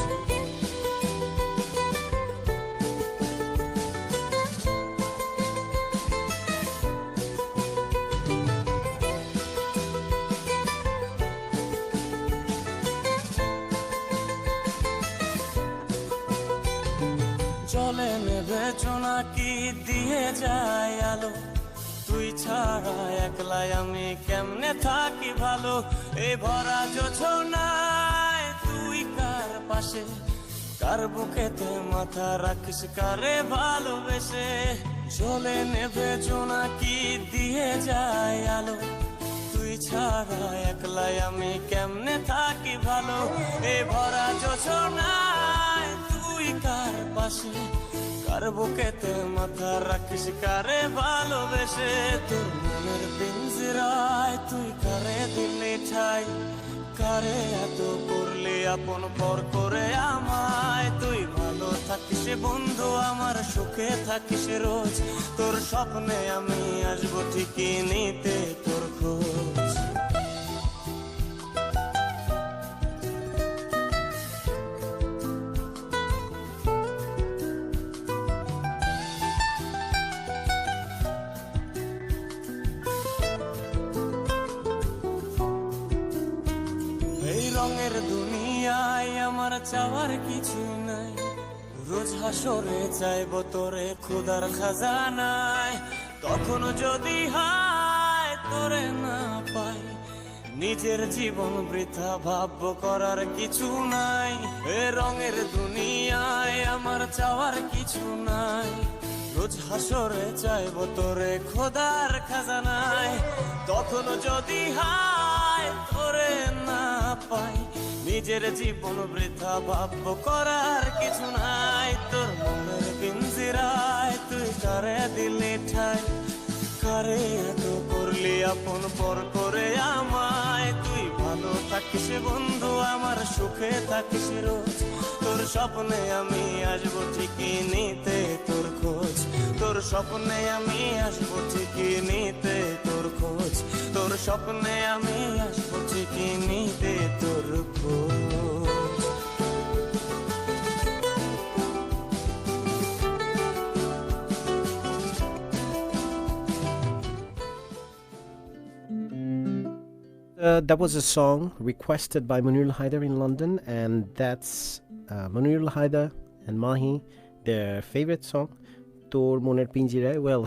চলে নেবে জোনাকি দিয়ে যায় আলো, তুই ছাড়া একলাই আমি কেমনে থাকি ভালো। এই ভরা জোছনায় তুই কার পাশে, কার বুকেতে মাথা রাখিস কারে ভালোবেসে। চলে নেবে জোনাকি দিয়ে যায় আলো, তুই ছাড়া একলাই আমি কেমনে থাকি ভালো। এই ভরা জোছনায় তুই কার পাশে, কার বুকেতে মাথা রাখিস কারে ভালোবেসে। তোর মনের পিঞ্জিরায় তুই কারে দিলি ঠাই, কারে এত করলি আপন পর করে আমায়। তুই ভালো থাকিস বন্ধু আমার, সুখে থাকিস রোজ, তোর স্বপ্নে আমি আসবো ঠিকই নিতে তোর খোঁজ। রঙের দুনিয়ায় আমার চাওয়ার কিছু নাই, রোজ হাসরে চাইব তোরে খোদার খাজানায়। তখন যদি হায় তোরে না পাই, নিজের জীবন বৃথা ভাববো করার কিছু নাই। এ রঙের দুনিয়ায় আমার চাওয়ার কিছু নাই, রোজ হাসরে চাইব তোরে খোদার খাজানায়। তখন যদি হায় তোরে না পাই, নিজের জীবন বৃথা ভাববো করার কিছু নাই। তোর মনের পিঞ্জিরায় তুই কারে দিলি ঠাই, কারে এত করলি আপন পর করে আমায়। তুই ভালো থাকিস বন্ধু আমার, সুখে থাকিস রোজ, তোর স্বপ্নে আমি আসবো ঠিকই নিতে তোর খোঁজ। তোর স্বপ্নে আমি আসবো ঠিকই নিতে তোর খোঁজ, তোর স্বপ্নে আমি আসবো ঠিকই নিতে তোর খোঁজ। That was a song requested by Munirul Haider in London, and that's Munirul Haider and Mahi, their favorite song, Tor Moner Pinjire. Well,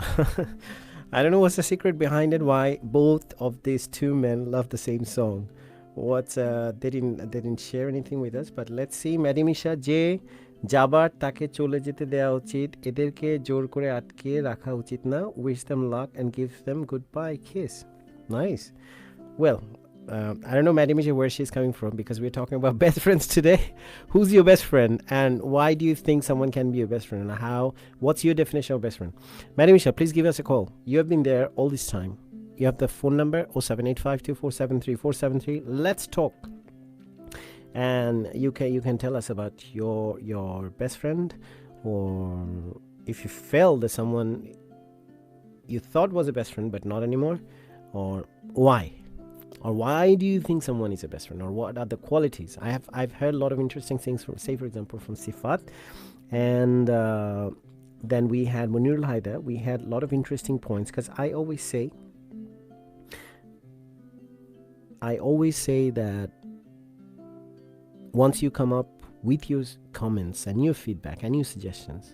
I don't know what's the secret behind it, why both of these two men love the same song. They didn't share anything with us, but let's see. Madimisha যে যাবার তাকে চলে যেতে দেওয়া উচিত, এদেরকে জোর করে আটকে রাখা উচিত না. Wish them luck and give them goodbye kiss. Nice. Well, I don't know Madimisha where she's coming from, because we're talking about best friends today. Who's your best friend, and why do you think someone can be your best friend, and what's your definition of best friend? Madimisha, please give us a call. You have been there all this time. You have the phone number 07852473473. Let's talk, and you can tell us about your best friend, or if you felt that someone you thought was a best friend but not anymore, or why. Or why do you think someone is a best friend, or what are the qualities? I've heard a lot of interesting things from, say for example, from Sifat, and then we had Munirul Haida. We had a lot of interesting points, because I always say that once you come up with your comments and your feedback and your suggestions,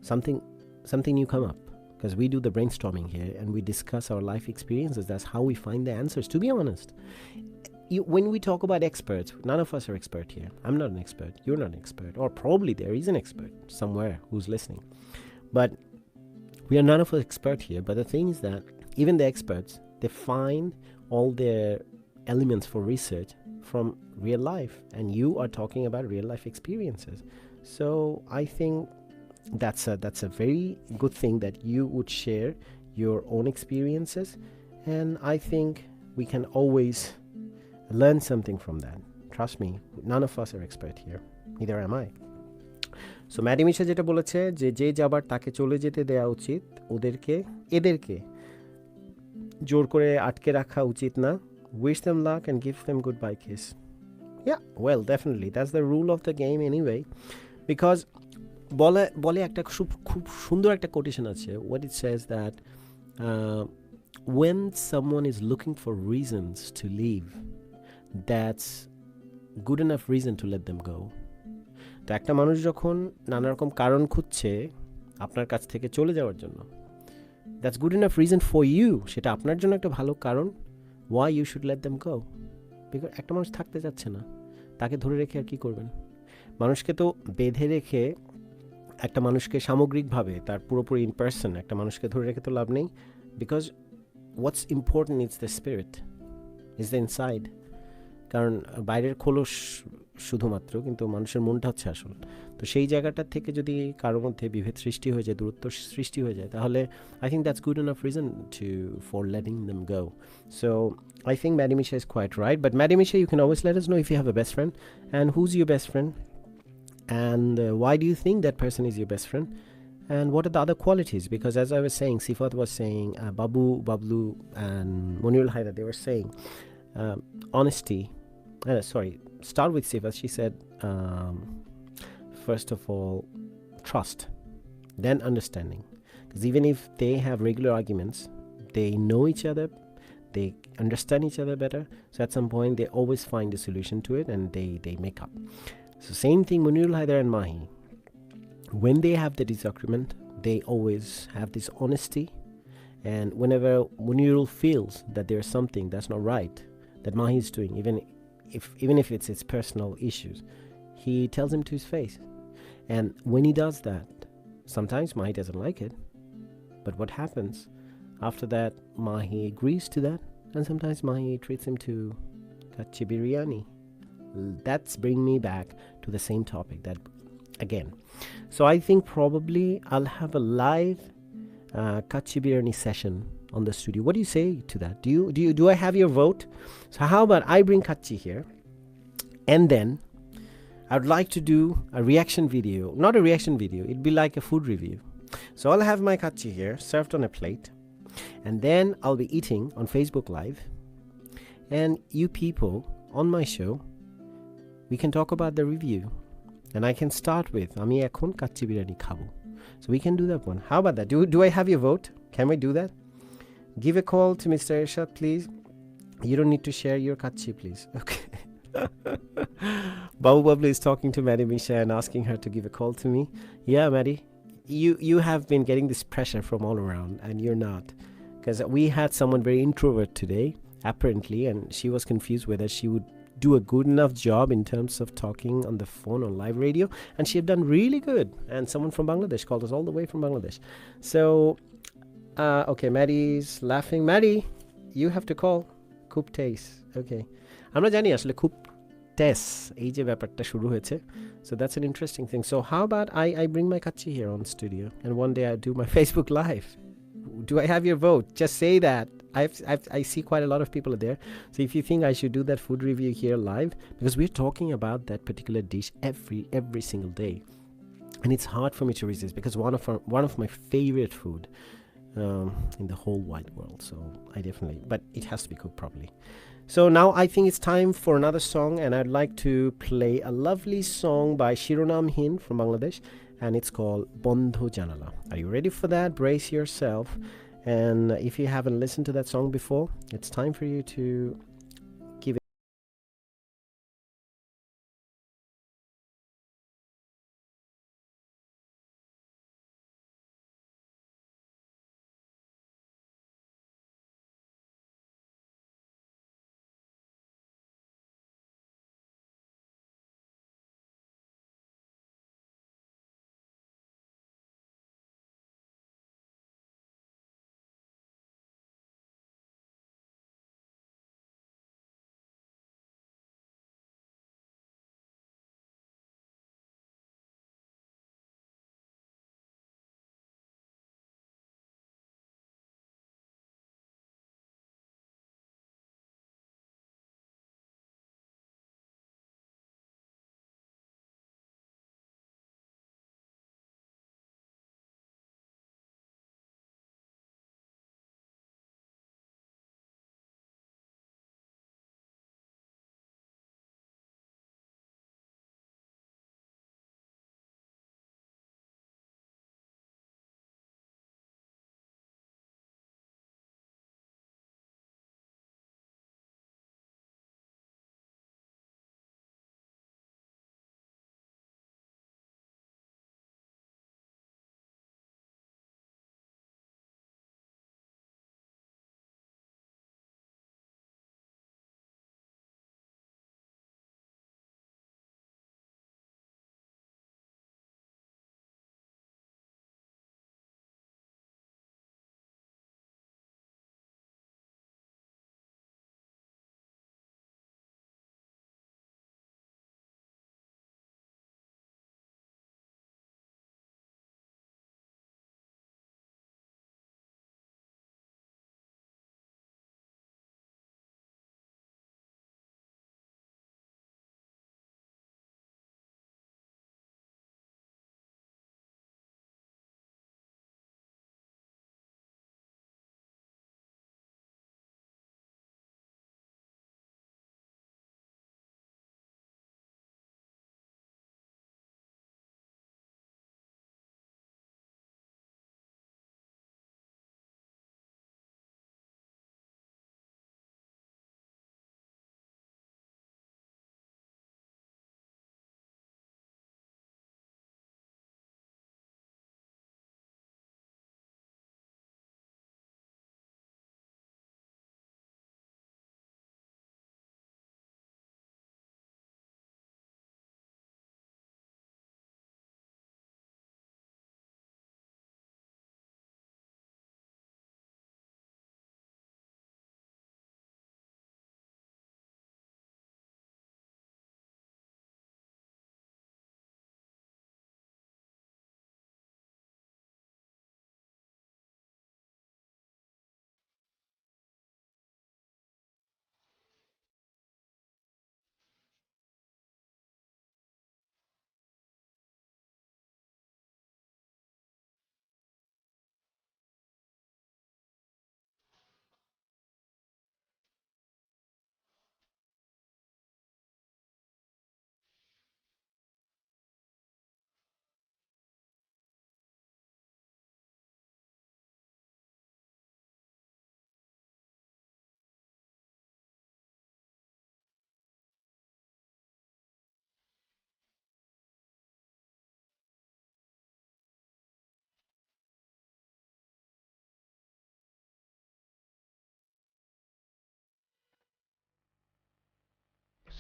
something new come up, because we do the brainstorming here and we discuss our life experiences. That's how we find the answers, to be honest. When we talk about experts, none of us are expert here. I'm not an expert, you're not an expert, or probably there is an expert somewhere who's listening, but we are none of us expert here. But the thing is that even the experts, they find all their elements for research from real life, and you are talking about real life experiences. So I think that's a very good thing that you would share your own experiences, and I think we can always learn something from that. Trust me, none of us are expert here, neither am I. So madam Isha যেটা বলেছে যে যাবার তাকে চলে যেতে দেওয়া উচিত, এদেরকে জোর করে আটকে রাখা উচিত না. Wish them luck and give them goodbye kiss. Yeah, well, definitely that's the rule of the game anyway, because বলে একটা খুব সুন্দর একটা কোটেশন আছে. What it says that when someone is looking for reasons to leave, that's good enough reason to let them go. তো একটা মানুষ যখন নানা রকম কারণ খুঁজছে আপনার কাছ থেকে চলে যাওয়ার জন্য, that's good enough reason for you, সেটা আপনার জন্য একটা ভালো কারণ why you should let them go. Because একটা মানুষ থাকতে যাচ্ছে না, তাকে ধরে রেখে আর কি করবেন? মানুষকে তো বেঁধে রেখে, একটা মানুষকে সামগ্রিকভাবে তার পুরোপুরি ইন পার্সন একটা মানুষকে ধরে রেখে তো লাভ নেই, because what's important is the spirit, is the inside. কারণ বাইরের খোলস শুধুমাত্র, কিন্তু মানুষের মনটা হচ্ছে আসল. তো সেই জায়গাটার থেকে যদি কারোর মধ্যে বিভেদ সৃষ্টি হয়ে যায়, দূরত্ব সৃষ্টি হয়ে যায়, তাহলে I think that's good enough reason for letting them go. So I think Madam Isha is quite right. But Madam Isha, you can always let us know if you have a best friend, and who's your best friend, and why do you think that person is your best friend, and what are the other qualities? Because as I was saying, Sifat was saying, Bablu and Munirul Haida, they were saying honesty. Start with Sifat. She said first of all trust, then understanding, because even if they have regular arguments, they know each other, they understand each other better, so at some point they always find a solution to it, and they make up. So same thing Munirul Haidar and Mahi, when they have the disagreement, they always have this honesty, and whenever Munirul feels that there's something that's not right that Mahi is doing, even if it's his personal issues, he tells him to his face. And when he does that, sometimes Mahi doesn't like it, but what happens after that, Mahi agrees to that, and sometimes Mahi treats him to kachi biryani. That's bring me back to the same topic that again. So I think probably I'll have a live kachi biryani session on the studio. What do you say to that? Do I have your vote? So how about I bring kachi here, and then I would like to do a reaction video. Not a reaction video, it'd be like a food review. So I'll have my kachi here served on a plate, and then I'll be eating on Facebook Live, and you people on my show, we can talk about the review, and I can start with ami ekhon kachi biryani khabo. So we can do that one. How about that? Do I have your vote? Can we do that? Give a call to Mr. Ershad, please. You don't need to share your kachi, please. Okay. Babu Bablu is talking to Maddie Misha and asking her to give a call to me. Yeah, Maddie, you have been getting this pressure from all around, and you're not. Because we had someone very introvert today, apparently, and she was confused whether she would do a good enough job in terms of talking on the phone or live radio, and she had done really good. And someone from Bangladesh called us all the way from Bangladesh. So, okay, Maddie's laughing. Maddie, you have to call. Kup taste. Okay. আমরা জানি আসলে খুব টেস এই যে ব্যাপারটা শুরু হয়েছে. So that's an interesting thing. So how about I bring my kachi here on studio, and one day I do my Facebook Live. Do I have your vote? Just say that. I see quite a lot of people there. So if you think I should do that food review here live, because we're talking about that particular dish every single day, and it's hard for me to resist, because one of my favorite food in the whole wide world. So I definitely, but it has to be cooked properly. So now I think it's time for another song, and I'd like to play a lovely song by Shironam Hin from Bangladesh, and it's called Bondho Janala. Are you ready for that? Brace yourself. And if you haven't listened to that song before, it's time for you to give it.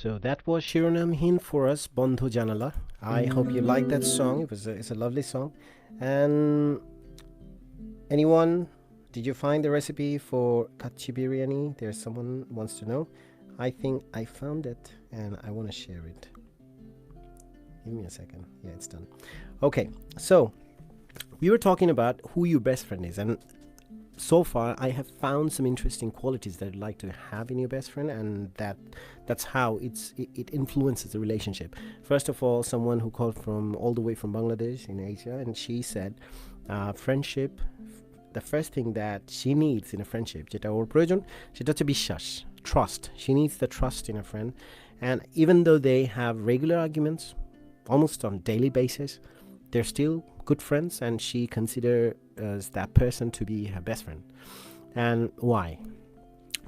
So that was Shironam Hin for us, Bondho Janala. I hope you like that song. It's a lovely song. And anyone, did you find the recipe for kachi biryani? There's someone wants to know. I think I found it and I want to share it. Give me a second. Yeah, it's done. Okay, so we were talking about who your best friend is, and so far I have found some interesting qualities that I'd like to have in your best friend, and that's how it influences the relationship. First of all, someone who called from all the way from Bangladesh in Asia, and she said friendship, the first thing that she needs in a friendship, যেটা ওর প্রয়োজন সেটা হচ্ছে বিশ্বাস, trust. She needs the trust in a friend, and even though they have regular arguments almost on daily basis, they're still good friends, and she considers that person to be her best friend. And why?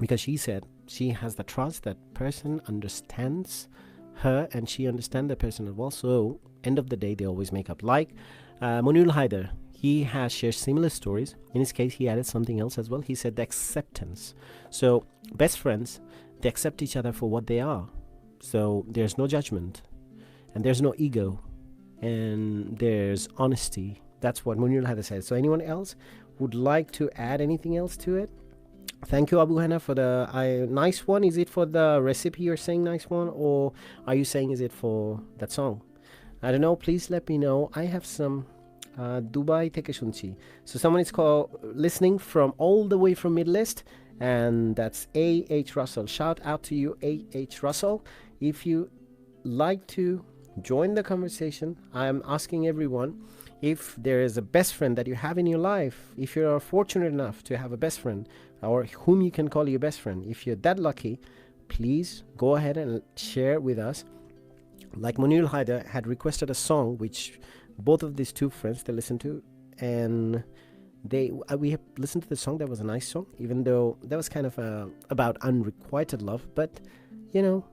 Because she said she has the trust that person understands her, and she understands the person as well. So end of the day, they always make up. Like Munirul Haider, he has shared similar stories. In his case, he added something else as well. He said the acceptance. So best friends, they accept each other for what they are. So there's no judgment, and there's no ego, and there's honesty. That's what Munirul Haider said. So anyone else would like to add anything else to it? Thank you, Abu Hana, for the nice one. Is it for the recipe you're saying nice one, or are you saying is it for that song? I don't know. Please let me know. I have some Dubai থেকে শুনছি. So someone is listening from all the way from Middle East, and that's A.H. Russell. Shout out to you, A.H. Russell. If you like to join the conversation, I am asking everyone, if there is a best friend that you have in your life, if you are fortunate enough to have a best friend, or whom you can call your best friend, if you're that lucky, please go ahead and share with us. Like Munirul Haider had requested a song which both of these two friends they listened to, and we have listened to the song. That was a nice song, even though that was kind of about unrequited love, but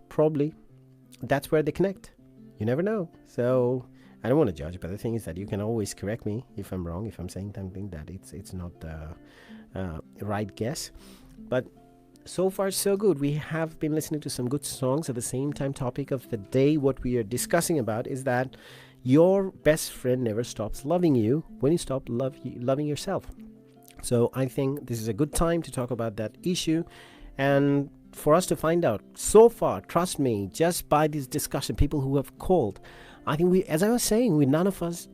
probably that's where they connect. You never know. So I don't want to judge, but the thing is that you can always correct me if I'm wrong, if I'm saying something that it's not the right guess. But so far so good. We have been listening to some good songs. At the same time, topic of the day, what we are discussing about is that your best friend never stops loving you when you stop loving yourself. So I think this is a good time to talk about that issue, and for us to find out. So far, trust me, just by this discussion, people who have called, I think as I was saying, none of us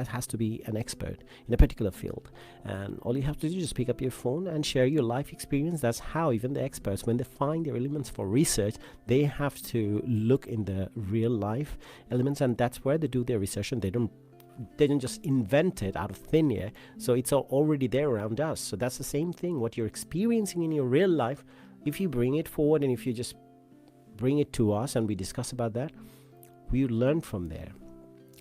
has to be an expert in a particular field, and all you have to do is just pick up your phone and share your life experience. That's how even the experts, when they find their elements for research, they have to look in the real life elements, and that's where they do their research, and they don't just invent it out of thin air. So it's already there around us. So that's the same thing. What you're experiencing in your real life, if you bring it forward and if you just bring it to us and we discuss about that, we learn from there.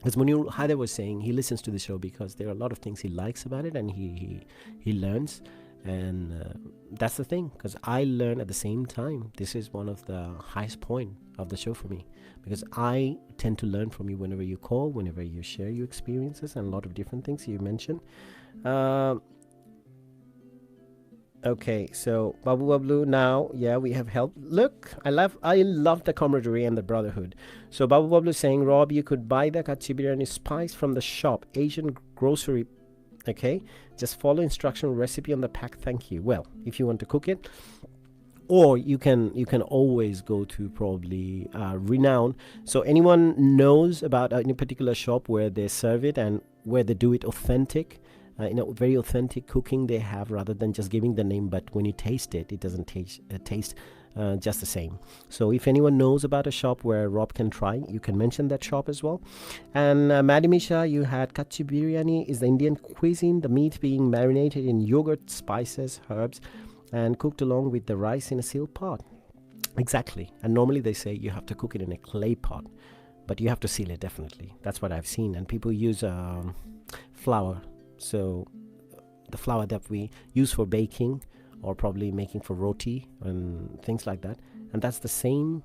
As Munirul Haider was saying, he listens to the show because there are a lot of things he likes about it, and he learns, and that's the thing, because I learn at the same time. This is one of the highest point of the show for me, because I tend to learn from you whenever you call, whenever you share your experiences, and a lot of different things you mentioned. Okay, so Babu Bablu, now, yeah, we have help. Look, I love the camaraderie and the brotherhood. So Babu Bablu saying, Rob, you could buy the kachi biryani spice from the shop, Asian grocery. Okay, just follow instruction recipe on the pack. Thank you. Well, if you want to cook it, or you can always go to probably Renown. So anyone knows about any particular shop where they serve it and where they do it authentic, very authentic cooking they have, rather than just giving the name, but when you taste it, it doesn't taste just the same. So if anyone knows about a shop where Rob can try, you can mention that shop as well. And Madamisha, you had kachi biryani is the Indian cuisine, the meat being marinated in yogurt, spices, herbs, and cooked along with the rice in a sealed pot. Exactly. And normally they say you have to cook it in a clay pot, but you have to seal it, definitely. That's what I've seen. And people use flour. So the flour that we use for baking, or probably making for roti and things like that, and that's the same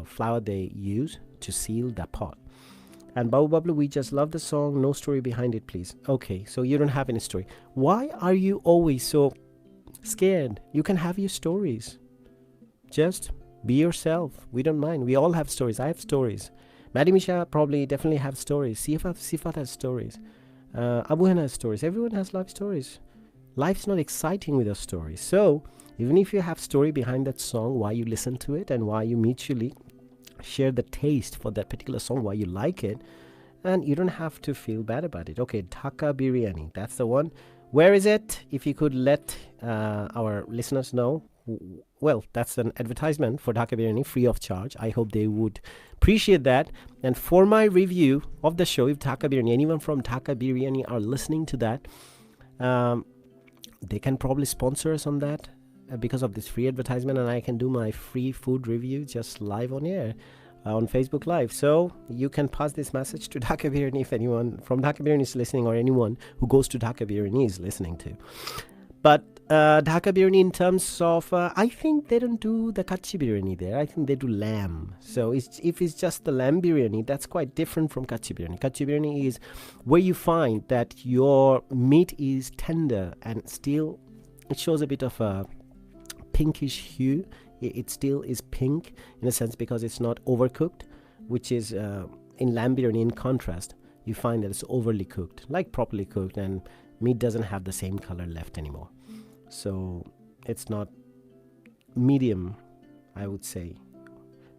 flour they use to seal that pot. And Babu Bablu, we just love the song, no story behind it, please. Okay, so you don't have any story. Why are you always so scared? You can have your stories. Just be yourself. We don't mind. We all have stories. I have stories. Madamisha probably definitely have stories. Sifat has stories. Abu Hana has stories. Everyone has life stories. Life's not exciting without stories. So even if you have story behind that song, why you listen to it, and why you mutually share the taste for that particular song, why you like it, and you don't have to feel bad about it. Okay, Dhaka biryani, that's the one. Where is it? If you could let our listeners know. Well, that's an advertisement for Dhaka biryani, free of charge. I hope they would appreciate that. And for my review of the show, if Dhaka biryani, anyone from Dhaka biryani are listening to that, they can probably sponsor us on that because of this free advertisement, and I can do my free food review just live on air. on Facebook Live. So you can pass this message to Dhaka Biryani if anyone from Dhaka Biryani is listening, or anyone who goes to Dhaka Biryani is listening to. But Dhaka Biryani, in terms of, I think they don't do the kachi biryani there. I think they do lamb. So if it's just the lamb biryani, that's quite different from kachi biryani. Kachi biryani is where you find that your meat is tender and still it shows a bit of a pinkish hue. It still is pink in a sense because it's not overcooked, which is in lamb biryani, in contrast, you find that it's overly cooked, like properly cooked, and meat doesn't have the same color left anymore. So it's not medium, I would say.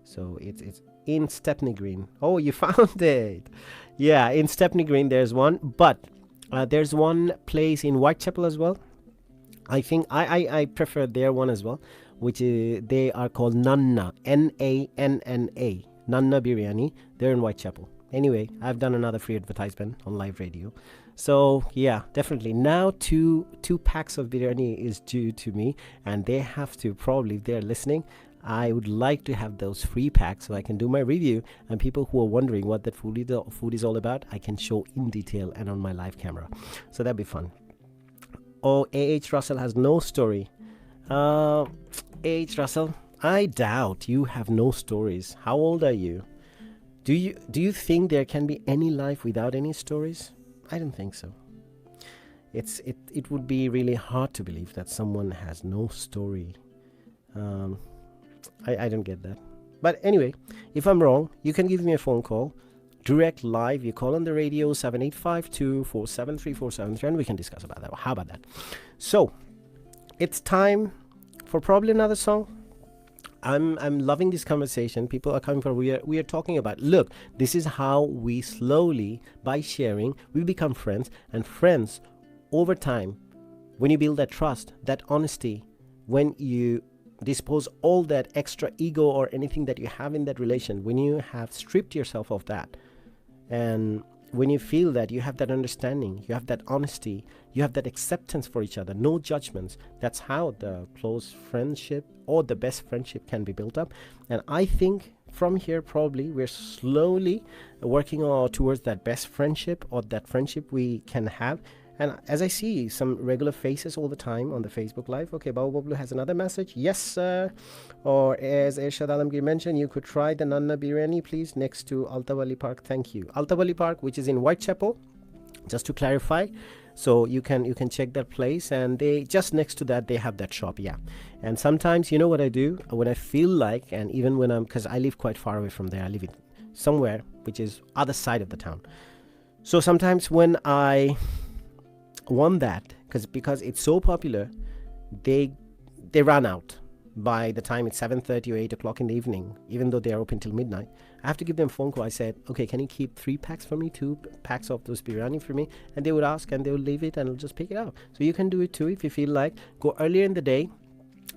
So it's in Stepney Green. Oh, you found it. Yeah, in Stepney Green there's one, but there's one place in Whitechapel as well. I think I prefer their one as well, which is, they are called Nanna, Nanna, Nanna Biryani. They're in Whitechapel. Anyway, I've done another free advertisement on live radio. So yeah, definitely now two packs of biryani is due to me, and they have to, probably if they're listening, I would like to have those free packs so I can do my review, and people who are wondering what that food is all about, I can show in detail and on my live camera. So that'd be fun. Oh, A.H. Russell has no story. A.H. Russell, I doubt you have no stories. How old are you? Do you think there can be any life without any stories? I don't think so. It would be really hard to believe that someone has no story. I don't get that. But anyway, if I'm wrong, you can give me a phone call. Direct live, you call on the radio 7852-473-473, and we can discuss about that. How about that? So it's time for probably another song. I'm loving this conversation. People are coming for, we are talking about, look, this is how we slowly, by sharing, we become friends, and friends over time, when you build that trust, that honesty, when you dispose all that extra ego or anything that you have in that relation, when you have stripped yourself of that, and when you feel that you have that understanding, you have that honesty, you have that acceptance for each other, no judgments, that's how the close friendship or the best friendship can be built up. And I think from here, probably we're slowly working towards that best friendship, or that friendship we can have. And as I see some regular faces all the time on the Facebook Live. Okay, Baba Bablu has another message. Yes, sir. Or as Ershad Alamgir mentioned, you could try the Nanna Biryani, please, next to Altawali Park. Thank you. Altawali Park, which is in Whitechapel, just to clarify. So you can check that place, and they just next to that, they have that shop, yeah. And sometimes, you know what I do? When I feel like, and even when because I live quite far away from there, I live in somewhere which is other side of the town. So sometimes when I want that, because it's so popular, they run out by the time it's 7:30 or 8 o'clock in the evening, even though they are open till midnight. I have to give them a phone call. I said, okay, can you keep 3 packs for me, 2 packs of those biryani for me? And they would ask, and they would leave it, and I'll just pick it up. So you can do it too if you feel like. Go earlier in the day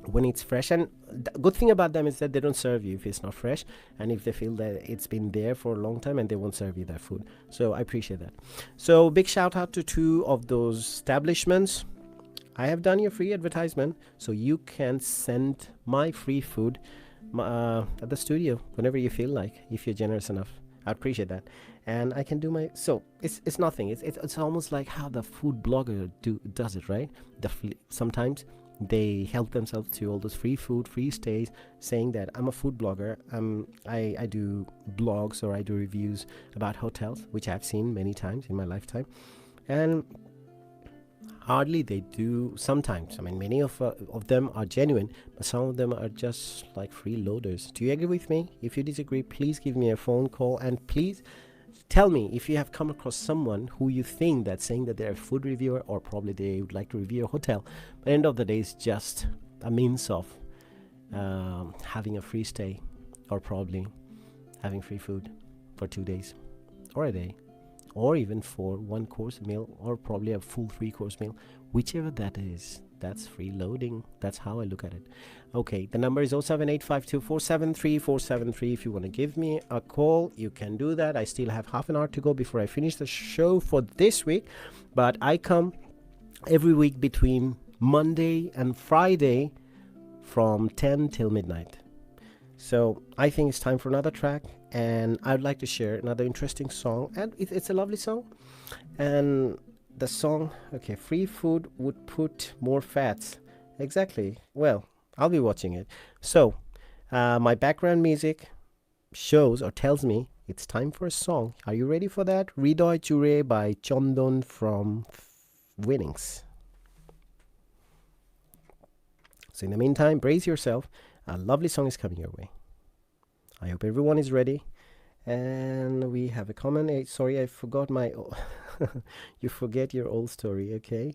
when it's fresh, and the good thing about them is that they don't serve you if it's not fresh, and if they feel that it's been there for a long time, and they won't serve you that food. So I appreciate that. So big shout out to 2 of those establishments. I have done your free advertisement, so you can send my free food at the studio whenever you feel like, if you're generous enough. I appreciate that. And I can do my, so it's nothing. It's almost like how the food blogger does it, right? Sometimes they help themselves to all those free food, free stays, saying that I'm a food blogger. I do blogs, or I do reviews about hotels, which I've seen many times in my lifetime. And hardly they do sometimes. I mean, many of them are genuine, but some of them are just like freeloaders. Do you agree with me? If you disagree, please give me a phone call, and please tell me if you have come across someone who you think that's saying that they're a food reviewer, or probably they would like to review a hotel, but at the end of the day, it's just a means of having a free stay, or probably having free food for 2 days or a day, or even for 1 course meal, or probably a full 3-course meal, whichever that is. That's freeloading. That's how I look at it. Okay, the number is 07852473473. If you want to give me a call, you can do that. I still have half an hour to go before I finish the show for this week, but I come every week between Monday and Friday from 10 till midnight. So I think it's time for another track, and I'd like to share another interesting song, and it's a lovely song. And the song, okay, free food would put more fats. Exactly. Well, I'll be watching it. So, my background music shows or tells me it's time for a song. Are you ready for that? Hridoy Jure by Chandon from Winnings. So in the meantime, brace yourself. A lovely song is coming your way. I hope everyone is ready. And we have a comment. Sorry, I forgot my... You forget your old story, okay?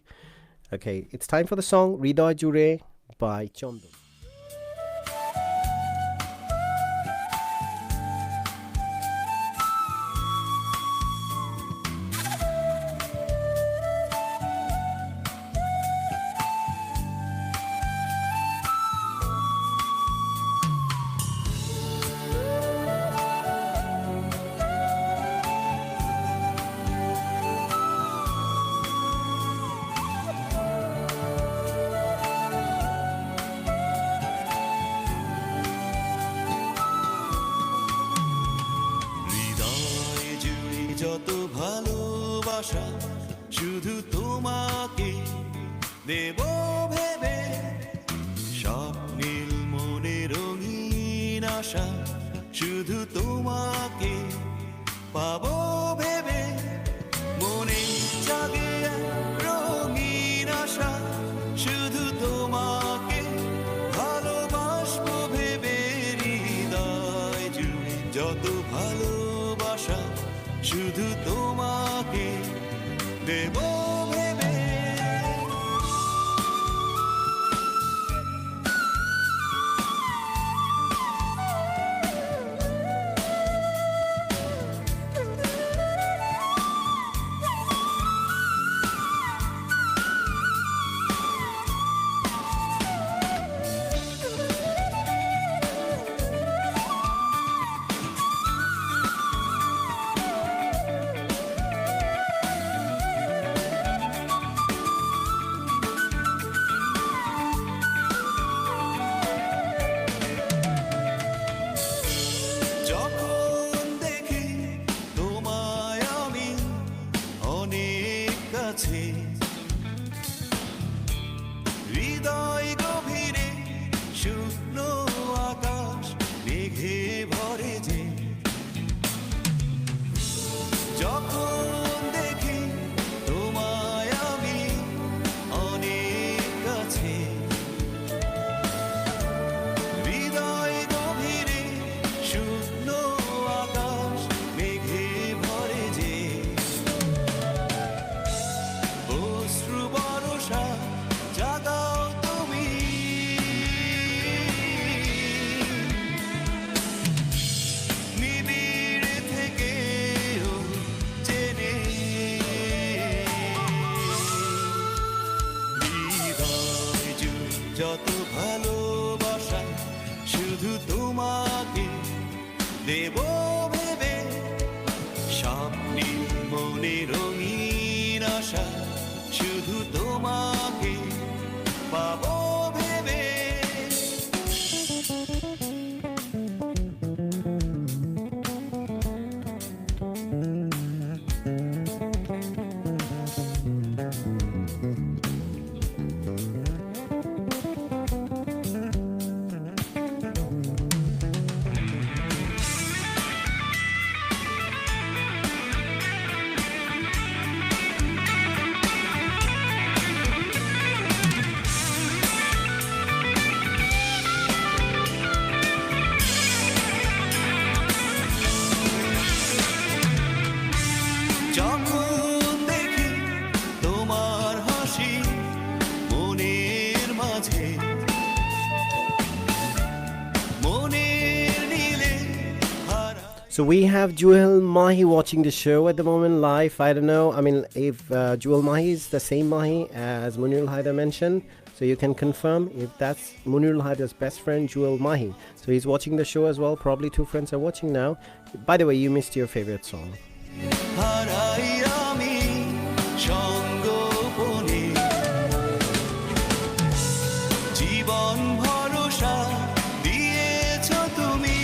Okay, it's time for the song Hridoy Jure by Chandon. যত ভালোবাসা শুধু তোমাকে দেব ভেবে, স্বপ্নীল মনে রঙিন আশা শুধু তোমাকে পাবো ভেবে, মনে জাগে রঙিন আশা শুধু তোমাকে ভালোবাসবো ভেবে, হৃদয় জুড়ে যত ভালোবাসা শুধু তোমাকে দেব ভেবে। হৃদয় গভীরে শুকনো আকাশ মেঘে ভরে যে, যখন দেখি তোমায় আমি অনেক কাছে, হৃদয় গভীরে শুকনো আকাশ মেঘে ভরে যে, অশ্রু বর্ষা জাগাও তুমি, নিবিড় থেকে জেনে, হৃদয় জুড়ে যত ভালোবাসা শুধু তোমাকে দেব ভেবে, স্বপ্নীল মনে রঙিন আশা শুধু তোমাকে পাবো ভেবে। So we have Jewel Mahi watching the show at the moment live. I don't know. I mean, if Jewel Mahi is the same Mahi as Munirul Haider mentioned, so you can confirm if that's Munirul Haider's best friend, Jewel Mahi. So he's watching the show as well. Probably two friends are watching now. By the way, you missed your favorite song. জীবন ভরসা দিয়েছ তুমি,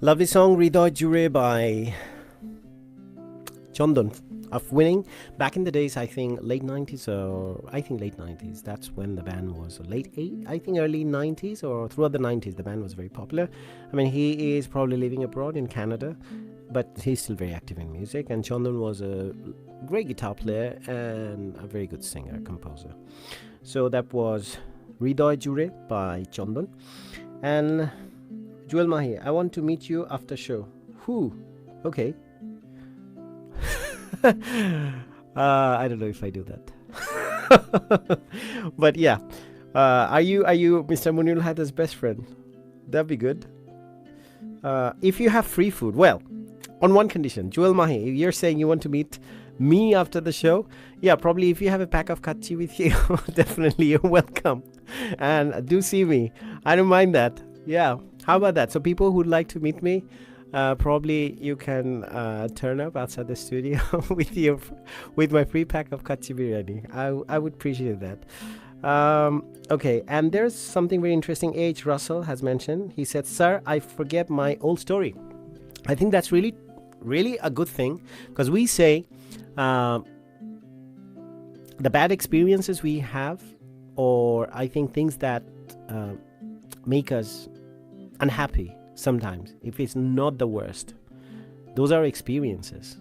Lovely song, Hridoy Jure by Chandan of Winning. Back in the days, I think late 90s, that's when the band was early 90s or throughout the 90s, the band was very popular. I mean, he is probably living abroad in Canada, but he's still very active in music. And Chandan was a great guitar player and a very good singer, composer. So that was Hridoy Jure by Chandan. And Jewel Mahi, I want to meet you after show. Who? Okay. I don't know if I do that. But yeah. Are you Mr. Munir Haidar's best friend? That'd be good. If you have free food, well, on one condition. Jewel Mahi, you're saying you want to meet me after the show? Yeah, probably if you have a pack of kachi with you, definitely you're welcome. And do see me. I don't mind that. Yeah. How about that? So people who'd like to meet me, probably you can turn up outside the studio with my free pack of kachi biryani. I would appreciate that. Okay, and there's something very interesting. A.H. Russell has mentioned. He said, "Sir, I forget my old story." I think that's really, really a good thing, because we say the bad experiences we have, or I think things that make us unhappy sometimes, if it's not the worst, those are experiences,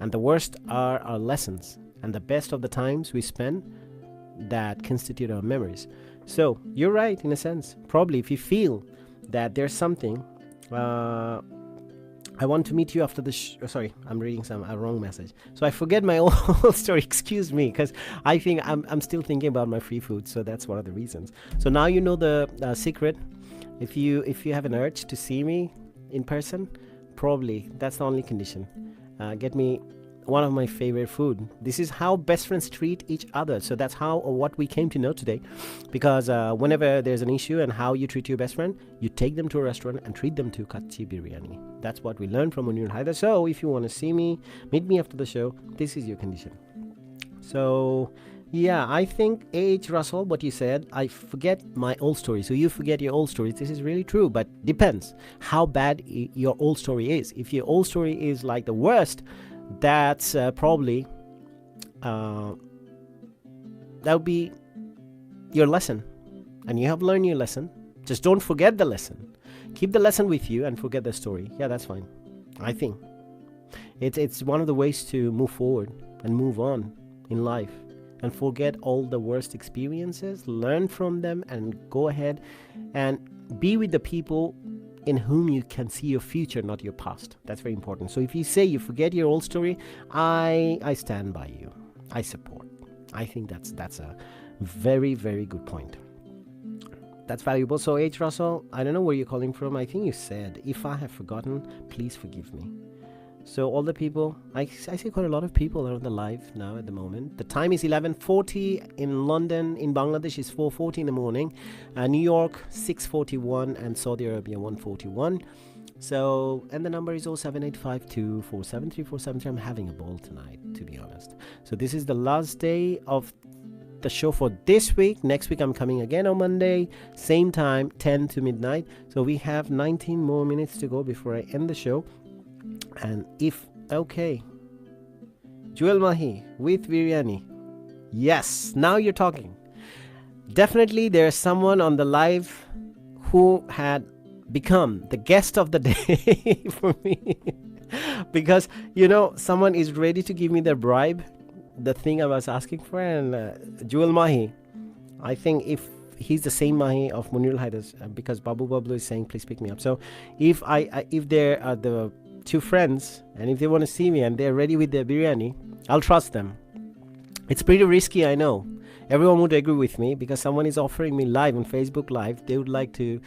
and the worst are our lessons, and the best of the times we spend that constitute our memories. So you're right, in a sense. Probably if you feel that there's something, I want to meet you after the sorry, I'm reading a wrong message. So I forget my old story. Excuse me, because I think I'm still thinking about my free food. So that's one of the reasons. So now you know the secret. If you have an urge to see me in person, probably that's the only condition. Get me one of my favorite food. This is how best friends treat each other. So that's how, or what we came to know today. Because whenever there's an issue and how you treat your best friend, you take them to a restaurant and treat them to kachi biryani. That's what we learned from Munir Haider. So if you want to see me, meet me after the show, this is your condition. So yeah, I think A.H. Russell, what you said, I forget my old story. So you forget your old stories. This is really true, but depends how bad your old story is. If your old story is like the worst, that's probably that would be your lesson, and you have learned your lesson. Just don't forget the lesson. Keep the lesson with you and forget the story. Yeah, that's fine. I think it's one of the ways to move forward and move on in life, and forget all the worst experiences, learn from them, and go ahead and be with the people in whom you can see your future, not your past. That's very important. So if you say you forget your old story, I stand by you. I support. I think that's a very, very good point. That's valuable. So H. Russell, I don't know where you're calling from. I think you said, if I have forgotten, please forgive me. So all the people, I see quite a lot of people are on the live now at the moment. The time is 11:40 in London. In Bangladesh is 4:40 in the morning. New York 6:41 and Saudi Arabia 1:41. So, and the number is 07852473473. I'm having a ball tonight, to be honest. So this is the last day of the show for this week. Next week I'm coming again on Monday, same time, 10 to midnight. So we have 19 more minutes to go before I end the show. And if okay, Jewel Mahi with biryani. Yes, now you're talking. Definitely there's someone on the live who had become the guest of the day for me. Because, you know, someone is ready to give me their bribe, the thing I was asking for. And Jewel Mahi, I think if he's the same Mahi of Munir Haidar's, because Babu Bablu is saying please pick me up. So if there are the two friends, and if they want to see me and they're ready with their biryani, I'll trust them. It's pretty risky, I know. Everyone would agree with me, because someone is offering me live on Facebook Live. They would like to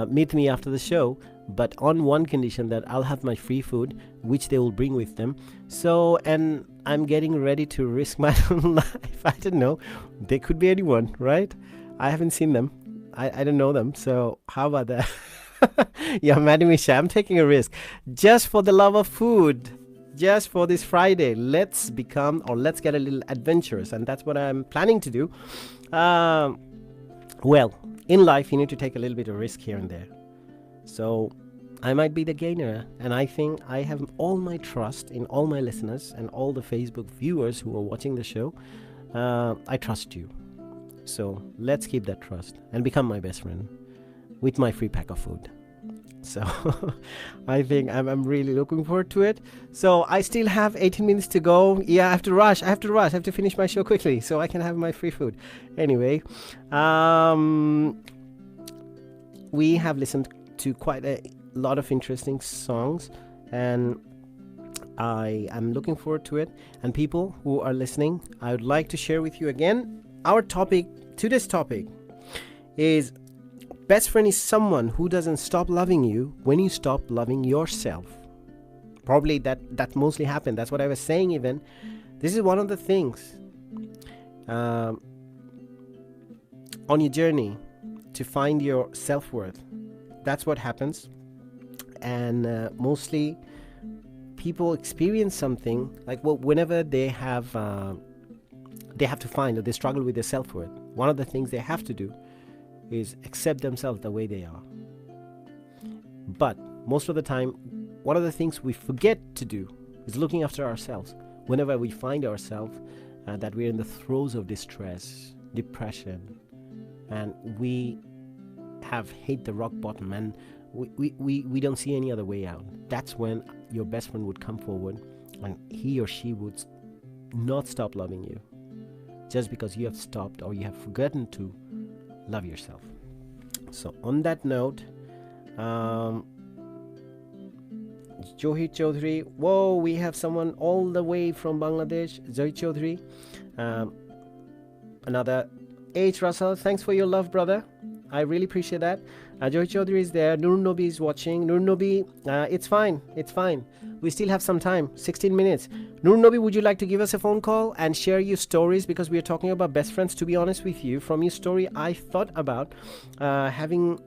meet me after the show, but on one condition, that I'll have my free food, which they will bring with them. So, and I'm getting ready to risk my own life. I don't know. They could be anyone, right? I haven't seen them. I don't know them. So how about that? Yeah, Madam Isha, I'm taking a risk just for the love of food, just for this Friday. Let's get a little adventurous, and that's what I'm planning to do. Well, in life you need to take a little bit of risk here and there. So I might be the gainer. And I think I have all my trust in all my listeners and all the Facebook viewers who are watching the show. I trust you. So let's keep that trust and become my best friend with my free pack of food. So I think I'm really looking forward to it. So I still have 18 minutes to go. Yeah, I have to rush. I have to finish my show quickly so I can have my free food. Anyway, we have listened to quite a lot of interesting songs, and I am looking forward to it. And people who are listening, I would like to share with you again our topic. Today's topic is best friend is someone who doesn't stop loving you when you stop loving yourself. Probably that mostly happened. That's what I was saying even. This is one of the things on your journey to find your self-worth. That's what happens. And mostly people experience something like, well, whenever they have to find, or they struggle with their self-worth, one of the things they have to do is accept themselves the way they are. But most of the time, one of the things we forget to do is looking after ourselves. Whenever we find ourselves that we're in the throes of distress, depression, and we have hit the rock bottom and we don't see any other way out, that's when your best friend would come forward and he or she would not stop loving you just because you have stopped or you have forgotten to love yourself. So on that note, Johit Chaudhary, whoa, we have someone all the way from Bangladesh. Johit Chaudhary, another H. Russell, thanks for your love, brother. I really appreciate that. Johit Chaudhary is there. Nur Nobi is watching. Nur Nobi, it's fine. We still have some time, 16 minutes. Nur Nobi, would you like to give us a phone call and share your stories? Because we are talking about best friends. To be honest with you, from your story, I thought about having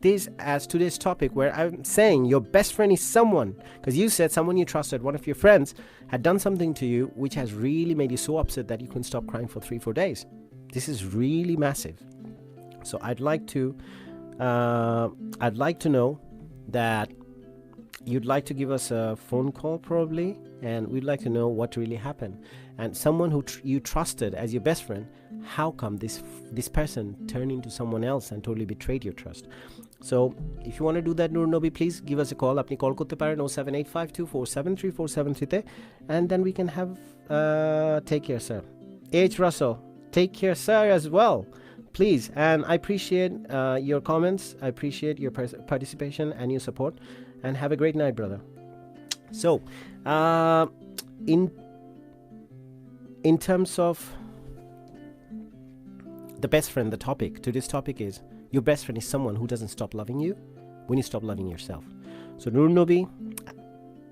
this as today's topic, where I'm saying your best friend is someone, because you said someone you trusted, one of your friends, had done something to you which has really made you so upset that you couldn't stop crying for 3-4 days. This is really massive. So I'd like to know that you'd like to give us a phone call probably, and we'd like to know what really happened. And someone who you trusted as your best friend, how come this person turned into someone else and totally betrayed your trust? So if you want to do that, Nur Nobi, please give us a call. Apni call korte paren 07852473473 te, and then we can have take care, sir. H. Russell, take care, sir, as well. Please, and I appreciate your comments. I appreciate your participation and your support. And have a great night, brother. So, in terms of the best friend, the topic, today's topic is your best friend is someone who doesn't stop loving you when you stop loving yourself. So, Nur Nobi,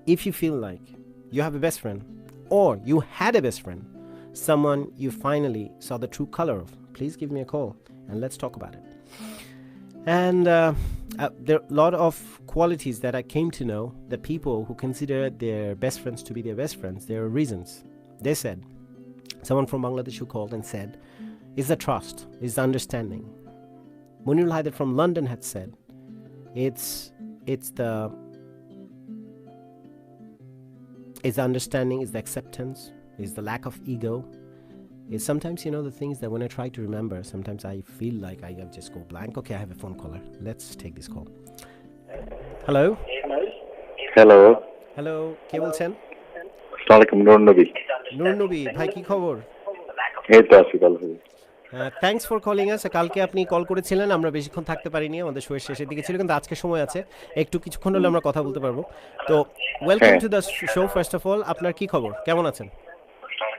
if you feel like you have a best friend or you had a best friend, someone you finally saw the true color of, please give me a call and let's talk about it. And there are a lot of qualities that I came to know that people who consider their best friends to be their best friends, there are reasons. They said, someone from Bangladesh who called and said, it's the trust, it's the understanding. Munirul Haider from London had said, it's the understanding, it's the acceptance, it's the lack of ego. It's sometimes, the things that when I try to remember, sometimes I feel like I just go blank. Okay, I have a phone caller. Let's take this call. Hello? Hello. Hello, কে বলছেন? আসসালামু আলাইকুম, নূর নবী। নূর নবী, ভাই কি খবর? এই তো আছি ভালো। থ্যাঙ্কস ফর কলিং আস। কালকে আপনি কল করেছিলেন, আমরা বেশিক্ষণ থাকতে পারিনি, আমাদের শোয়ের শেষের দিকে ছিল, কিন্তু আজকে সময় আছে, কিছুক্ষণ হলে আমরা কথা বলতে পারবো। তো welcome to the show. First of all, আপনার কি খবর, কেমন আছেন?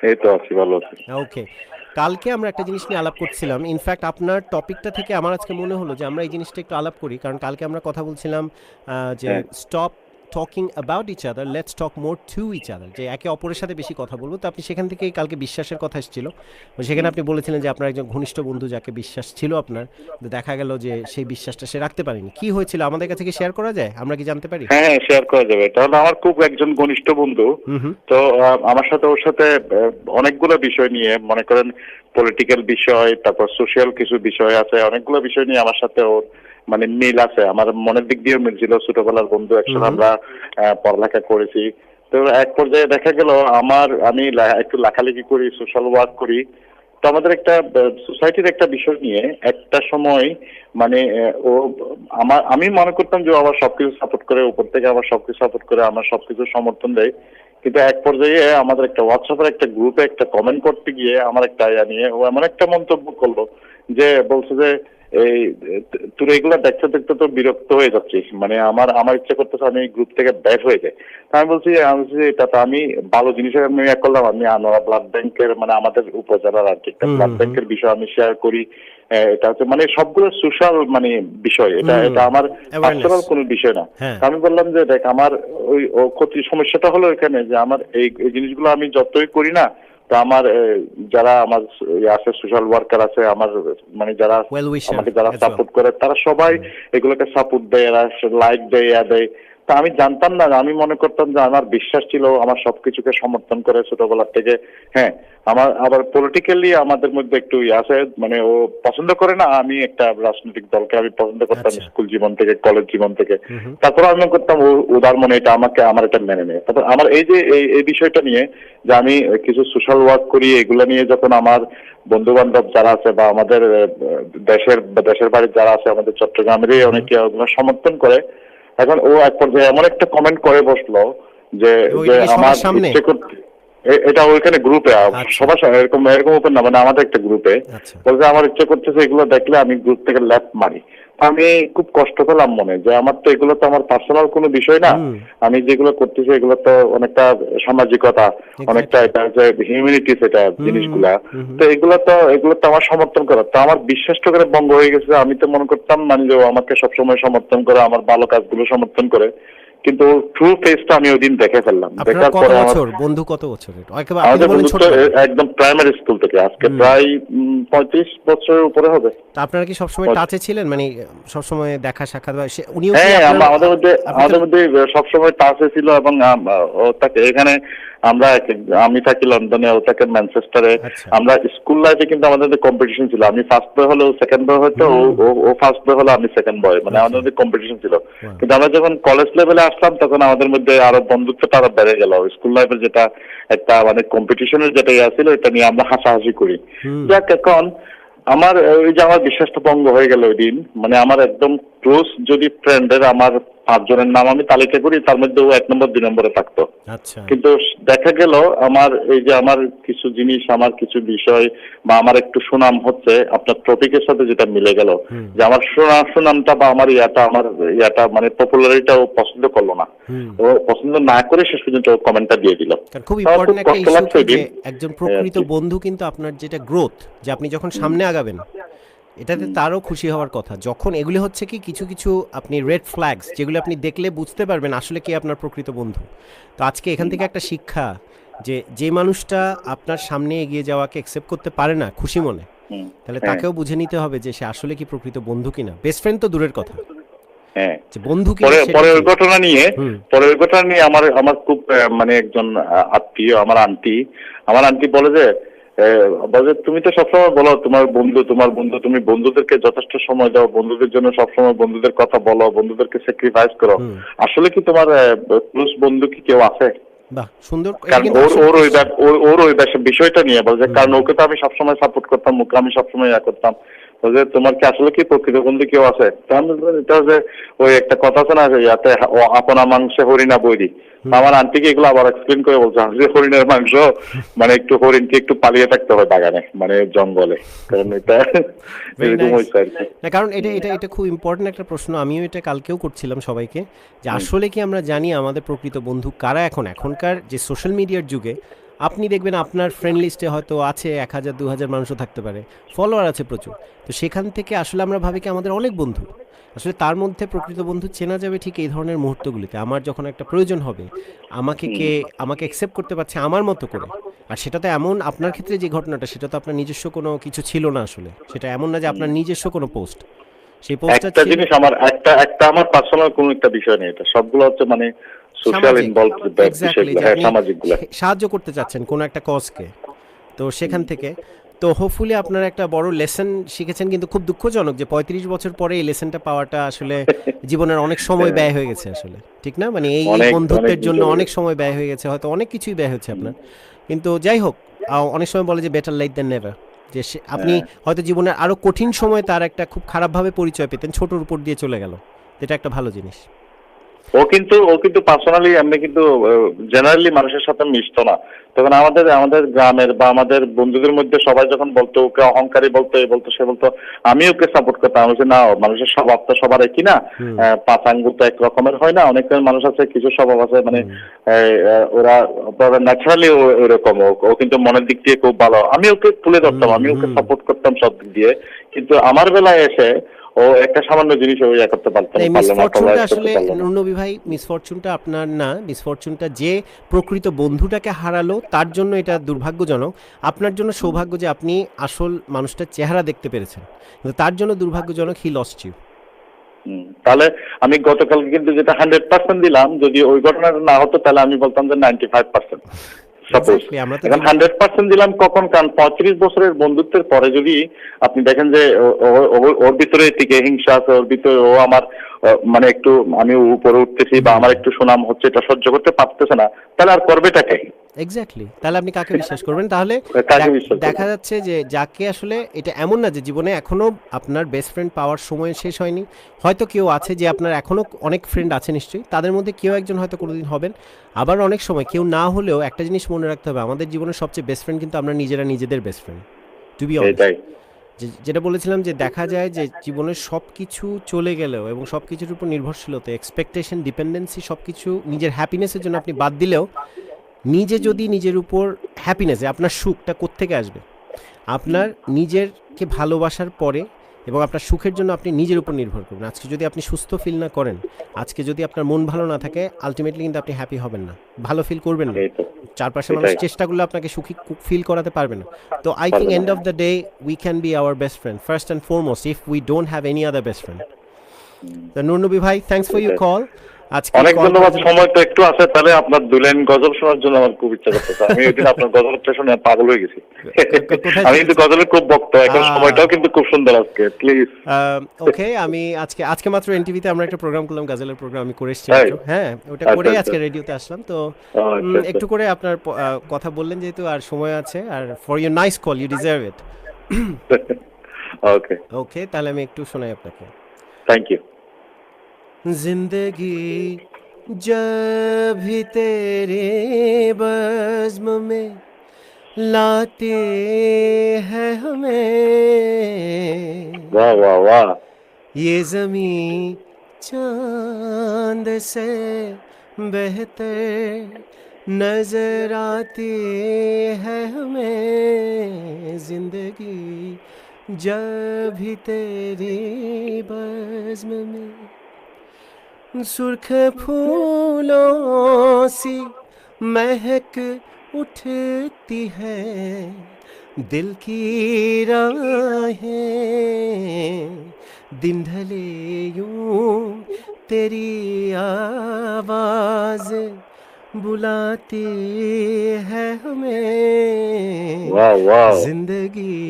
এই তো আছি, ভালো আছি। ওকে, কালকে আমরা একটা জিনিস নিয়ে আলাপ করছিলাম। ইনফ্যাক্ট আপনার টপিকটা থেকে আমার আজকে মনে হলো যে আমরা এই জিনিসটা একটু আলাপ করি, কারণ কালকে আমরা কথা বলছিলাম যে stop talking about each other, let's talk more to each other, যে একে অপরের সাথে বেশি কথা বলবো। তো আপনি সেখান থেকেই কালকে বিশ্বাসের কথা এসেছিল, সেখানে আপনি বলেছিলেন যে আপনার একজন ঘনিষ্ঠ বন্ধু যাকে বিশ্বাস ছিল আপনার, দেখা গেল যে সেই বিশ্বাসটা সে রাখতে পারেনি। কি হয়েছিল আমাদের কাছে কি শেয়ার করা যায়, আমরা কি জানতে পারি? হ্যাঁ, শেয়ার করা যাবে। তাহলে আমার খুব একজন ঘনিষ্ঠ বন্ধু, তো আমার সাথে ওর সাথে অনেকগুলো বিষয় নিয়ে, মনে করেন পলিটিক্যাল বিষয়, তারপর সোশ্যাল কিছু বিষয় আছে, অনেকগুলো বিষয় নিয়ে আমার সাথে ওর মানে মিল আছে, আমার মনের দিক দিয়েও মিল ছিল, ছোটবেলার বন্ধু, একসাথে আমরা পড়ালেখা করেছি। তো এক পর্যায়ে দেখা গেল আমি একটু লেখালেখি করি, সোশ্যাল ওয়ার্ক করি। তো আমাদের একটা সোসাইটির একটা বিষয় নিয়ে একটা সময় মানে ও আমি মনে করতাম যে আমার সবকিছু সাপোর্ট করে, উপর থেকে আমার সবকিছু সাপোর্ট করে, আমার সবকিছু সমর্থন দেয়। কিন্তু এক পর্যায়ে আমাদের একটা হোয়াটসঅ্যাপের একটা গ্রুপে একটা কমেন্ট করতে গিয়ে আমার একটা নিয়ে ও এমন একটা মন্তব্য করলো যে বলছে যে এই তোর এগুলো দেখতে দেখতে তো বিরক্ত হয়ে যাচ্ছিস, মানে আমার ইচ্ছা করতেছে আমি গ্রুপ থেকে বের হয়ে যাই। আমি বলছি এটা তো আমি ভালো জিনিসের আমি করলাম, আমি আনোয়ারা ব্লাড ব্যাংকের মানে আমাদের উপজেলার আর কি একটা ব্লাড ব্যাংকের বিষয় আমি শেয়ার করি। এটা হচ্ছে মানে সবগুলো সোশ্যাল মানে বিষয়, এটা আমার পার্সোনাল কোনো বিষয় না। আমি বললাম যে দেখ আমার ওই ক্ষতি সমস্যাটা হলো এখানে যে আমার এই জিনিসগুলো আমি যতই করি না, তো আমার যারা আমার আছে সোশ্যাল ওয়ার্কার আছে, আমার মানে যারা আমাকে যারা সাপোর্ট করে তারা সবাই এগুলোকে সাপোর্ট দেয়, লাইক দেয়, দেয়। তা আমি জানতাম না, আমি মনে করতাম যে আমার বিশ্বাস ছিল আমার সবকিছুকে সমর্থন করে ছোটবেলার থেকে। হ্যাঁ, আমার আবার পলিটিক্যালি আমাদের মধ্যে একটু আছে, মানে ও পছন্দ করে না আমি একটা রাজনৈতিক দলকে আমি পছন্দ করতাম স্কুল জীবন থেকে, কলেজ জীবন থেকে। তারপর আমি করতাম উদার মনে এটা আমার এটা মেনে নেয়। তারপর আমার এই যে এই বিষয়টা নিয়ে যে আমি কিছু সোশ্যাল ওয়ার্ক করি, এগুলো নিয়ে যখন আমার বন্ধু বান্ধব যারা আছে বা আমাদের দেশের বাড়ির যারা আছে, আমাদের চট্টগ্রামেরই অনেকে ওগুলো সমর্থন করে। এখন ও এক পর্যায়ে এমন একটা কমেন্ট করে বসলো যে আমার ইচ্ছে করতে, এটা ওইখানে গ্রুপে সবার এরকম ওপেন না, মানে আমাদের একটা গ্রুপে বলছে আমার ইচ্ছে করতেছে এগুলো দেখলে আমি গ্রুপ থেকে লেফট মারি। আমি খুব কষ্ট পেলাম মনে, যে আমার তো এগুলো তো আমার পার্সোনাল কোনো বিষয় না, আমি যেগুলো করতেছি এগুলো তো অনেকটা সামাজিকতা, অনেকটা এটা হচ্ছে হিউম্যানিটিস, এটা জিনিসগুলা। তো এগুলো তো আমার সমর্থন করা, তো আমার বিশ্বাসটা করে বঙ্গ হয়ে গেছে। আমি তো মনে করতাম মানে যে আমাকে সবসময় সমর্থন করে, আমার ভালো কাজগুলো সমর্থন করে, কিন্তু ট্রু ফেসটা আমি ওই দিন দেখে ফেললাম। দেখার পরে বন্ধু কত বছর? একদম প্রাইমারি স্কুল থেকে, আজকে প্রায় 35 বছরের উপরে হবে। তা আপনারা কি সবসময় টাচে ছিলেন, মানে সবসময় দেখা সাক্ষাৎ? উনিও আমাদের মধ্যে সবসময় টাচে ছিল, এবং ও তাকে এখানে আমি থাকি লন্ডনে, ও থাকে ম্যানচেস্টারে। আমরা স্কুল লাইফে কিন্তু আমাদের কম্পিটিশন ছিল, আমি ফার্স্ট বয় হলে ও সেকেন্ড বয় হয়তো, ও ফার্স্ট বয় হলে আমি সেকেন্ড বয়, মানে আমাদের মধ্যে কম্পিটিশন ছিল। কিন্তু আমরা যখন কলেজ লেভেলে আসলাম তখন আমাদের মধ্যে আরো বন্ধুত্বটা আরো বেড়ে গেল। স্কুল লাইফের যেটা একটা মানে কম্পিটিশনের যেটা ছিল, এটা নিয়ে আমরা হাসাহাসি করি। যাক, এখন আমার ওই যে আমার বিশ্বাসটা ভঙ্গ হয়ে গেল ওই দিন, মানে আমার একদম ক্লোজ যদি ফ্রেন্ডের আমার 5 জনের নাম আমি তালিকা করি, তার মধ্যে ও 1 নম্বর 2 নম্বরে থাকতো। কিন্তু দেখা গেল আমার এই যে আমার কিছু জিনিস, আমার কিছু বিষয় বা আমার একটু সুনাম হচ্ছে আপনার টপিকের সাথে যেটা মিলে গেল, যে আমার সুনামটা বা আমার ইয়াটা মানে পপুলারিটা ও পছন্দ করলো না। ও পছন্দ না করে শেষ পর্যন্ত ও কমেন্টটা দিয়ে দিল। খুব ইম্পর্টেন্ট একটা ইস্যু যে একজন প্রকৃত বন্ধু কিন্তু আপনার যেটা গ্রোথ, যে আপনি যখন সামনে আগাবেন এটাতে তারও খুশি হওয়ার কথা। যখন এগুলি হচ্ছে কি কিছু আপনি রেড ফ্ল্যাগস, যেগুলো আপনি দেখলে বুঝতে পারবেন আসলে কি আপনার প্রকৃত বন্ধু। তো আজকে এখান থেকে একটা শিক্ষা, যে মানুষটা আপনার সামনে এগিয়ে যাওয়াকে অ্যাকসেপ্ট করতে পারে না খুশি মনে, তাহলে তাকেও বুঝে নিতে হবে যে সে আসলে কি প্রকৃত বন্ধু কিনা। বেস্ট ফ্রেন্ড তো দূরের কথা, বন্ধু কি। পরে ওই ঘটনা নিয়ে আমার খুব মানে একজন আত্মীয়, আমার আন্টি বলে যে তুমি তো সবসময় বলো তোমার বন্ধু, তুমি বন্ধুদেরকে যথেষ্ট সময় দাও, বন্ধুদের জন্য সবসময় বন্ধুদের কথা বলো, বন্ধুদেরকে স্যাক্রিফাইস করো, আসলে কি তোমার ক্লোজ বন্ধু কি কেউ আছে? সুন্দর। ওর ওই বিষয়টা নিয়ে বলছে, কারণ ওকে তো আমি সবসময় সাপোর্ট করতাম, ওকে আমি সবসময় করতাম, বলছে তোমার কি আসলে কি প্রকৃত বন্ধু কেউ আছে? এটা যে ওই একটা কথা আছে না, ইয়াতে আপনা মাংসে হরিণা বৈরি। আমার আন্টিকে এগুলো আবার এক্সপ্লেন করে বলছে, হরিণের মাংস মানে একটু হরিণকে একটু পালিয়ে থাকতে হয় বাগানে, মানে জঙ্গলে, কারণ এটা কারণ এটা খুব ইম্পর্টেন্ট একটা প্রশ্ন। আমিও এটা কালকেও করছিলাম সবাইকে, যে আসলে কি আমরা জানি আমাদের প্রকৃত বন্ধু কারা? এখনকার যে সোশ্যাল মিডিয়ার যুগে আপনি দেখবেন আপনার ফ্রেন্ড লিস্টে হয়তো আছে 1000-2000 মানুষও থাকতে পারে, ফলোয়ার আছে প্রচুর। তো সেখান থেকে আসলে আমরা ভাবি কি আমাদের অনেক বন্ধু, আসলে তার মধ্যে প্রকৃত বন্ধু চেনা যাবে ঠিক এই ধরনের মুহূর্তগুলিতে। আমার যখন একটা প্রয়োজন হবে, আমাকে অ্যাকসেপ্ট করতে পারছে আমার মতো করে। আর সেটা তো এমন, আপনার ক্ষেত্রে যে ঘটনাটা, সেটা তো আপনার নিজস্ব কোনো কিছু ছিল না আসলে, সেটা এমন না যে আপনার নিজস্ব কোনো পোস্ট, সেই পোস্টটা একটা জিনিস আমার একটা আমার পার্সোনাল কোনো একটা বিষয় নেই, এটা সবগুলো হচ্ছে মানে সোশ্যাল ইনভলভমেন্ট, সামাজিকগুলো, সাহায্য করতে চাচ্ছেন কোনো একটা কজকে, তো সেখান থেকে তো হোপফুলি আপনারা একটা বড় লেসন শিখেছেন, কিন্তু খুব দুঃখজনক যে 35 বছর পরে এই লেসনটা পাওয়াটা আসলে জীবনের অনেক সময় ব্যয় হয়ে গেছে আসলে, ঠিক না? মানে এই বন্ধুত্বের জন্য অনেক সময় ব্যয় হয়ে গেছে, হয়তো অনেক কিছুই ব্যয় হচ্ছে আপনার, কিন্তু যাই হোক, অনেক সময় বলে যে বেটার লেট দ্যান নেভার, যে আপনি হয়তো জীবনের আরো কঠিন সময় তার একটা খুব খারাপভাবে পরিচয় পেতেন, ছোটর উপর দিয়ে চলে গেল, এটা একটা ভালো জিনিস। ও কিন্তু পার্সোনালি এমনি কিন্তু জেনারেলি মানুষের সাথে মিশতো না। তখন আমাদের গ্রামের বা আমাদের বন্ধুদের মধ্যে সবাই যখন বলতো ওকে অহংকারী বলতো, এই বলতো সে বলতো, আমি ওকে সাপোর্ট করতাম। আমি বলছি না, মানুষের স্বভাব তো সবার একই না, পাঁচ আঙ্গুল তো এক রকমের হয় না, অনেক মানুষ আছে কিছু স্বভাব আছে মানে ওরা ন্যাচারালি ওইরকম। ও কিন্তু মনের দিক দিয়ে খুব ভালো, আমি ওকে তুলে ধরতাম, আমি ওকে সাপোর্ট করতাম সব দিক দিয়ে, কিন্তু আমার বেলায় এসে ও একটা সামান্য জিনিস ও ইয়া করতে পারতো না। মিসফরচুনটা আসলে নুরনবী ভাই, মিসফরচুনটা আপনার না, মিসফরচুনটা যে প্রকৃত বন্ধুটাকে হারালো তার জন্য এটা দুর্ভাগ্যজনক। আপনার জন্য সৌভাগ্য যে আপনি আসল মানুষটার চেহারা দেখতে পেরেছেন, কিন্তু তার জন্য দুর্ভাগ্যজনক হি লস্ট ইউ। তাহলে আমি গতকালকে কিন্তু যেটা 100% দিলাম, যদি ওই ঘটনাটা না হতো তাহলে আমি বলতাম যে 95%। সাপোজ এখন 100% দিলাম কখন, কারণ 35 বছরের বন্ধুত্বের পরে যদি আপনি দেখেন যে ওর ভিতরে থেকে হিংসা আছে, ওর ভিতরে ও আমার মানে একটু আমি উপরে উঠতেছি বা আমার একটু সুনাম হচ্ছে, এটা সহ্য করতে পারতেছে না, তাহলে আর করবেটা কে? এক্স্যাক্টলি, তাহলে আপনি কাকে বিশ্বাস করবেন? তাহলে দেখা যাচ্ছে যে যাকে আসলে, এটা এমন না যে জীবনে এখনো আপনার বেস্ট ফ্রেন্ড পাওয়ার সময় শেষ হয়নি, হয়তো কেউ আছে যে আপনার এখনো অনেক ফ্রেন্ড আছে নিশ্চয়ই, তাদের মধ্যে কেউ একজন হয়তো কোনোদিন হবেন, আবার অনেক সময় কেউ না হলেও একটা জিনিস মনে রাখতে হবে, আমাদের জীবনের সবচেয়ে বেস্ট ফ্রেন্ড কিন্তু আমরা নিজেদের best friend, to be honest. যেটা বলেছিলাম যে দেখা যায় যে জীবনের সব কিছু চলে গেলেও এবং সব কিছুর উপর নির্ভরশীলতা, এক্সপেকটেশন, ডিপেন্ডেন্সি, সব কিছু নিজের হ্যাপিনেসের জন্য আপনি বাদ দিলেও, নিজে যদি নিজের উপর হ্যাপিনেস, আপনার সুখটা কোত্থেকে আসবে? আপনার নিজেরকে ভালোবাসার পরে এবং আপনার সুখের জন্য আপনি নিজের উপর নির্ভর করুন। আজকে যদি আপনি সুস্থ ফিল না করেন, আজকে যদি আপনার মন ভালো না থাকে, আলটিমেটলি কিন্তু আপনি হ্যাপি হবেন না, ভালো ফিল করবেন না, চারপাশে মানুষ চেষ্টা করলে আপনাকে সুখী ফিল করাতে পারবে না। তো I think end of the day we can be our best friend first and foremost if we don't have any other best friend. তো নুরনবী ভাই, থ্যাঙ্কস ফর ইউর কল। অনেক ধন্যবাদ। সময় তো একটু আছে, তাহলে আপনার 2 লাইন গজল শোনার জন্য আমার খুব ইচ্ছা করতেছে। আমি ওই দিন আপনার গজলটা শুনে পাগল হয়ে গেছি। আমি কিন্তু গজলের খুব ভক্ত, এখন সময়টাও কিন্তু খুব সুন্দর আজকে। প্লিজ ওকে, আমি আজকে মাত্র এনটিভিতে আমরা একটা প্রোগ্রাম করলাম, গজলের প্রোগ্রাম আমি করে এসেছি। হ্যাঁ, ওটা করে আজকে রেডিওতে আসলাম। তো একটু করে আপনার কথা বললেন যেহেতু, আর সময় আছে, আর for your nice call, you deserve it. Okay, তাহলে আমি একটু শোনাই আপনাকে। Thank you. जिंदगी जब भी तेरे बज़्म में लाते हैं हमें, वाह वाह वाह, ये ज़मीं चांद से बेहतर नजर आती है हमें, जिंदगी जब भी तेरी बज़्म में सुर्ख फूलों सी महक उठती है, दिल की राहें दिन ढले यूं तेरी आवाज बुलाती है हमें, जिंदगी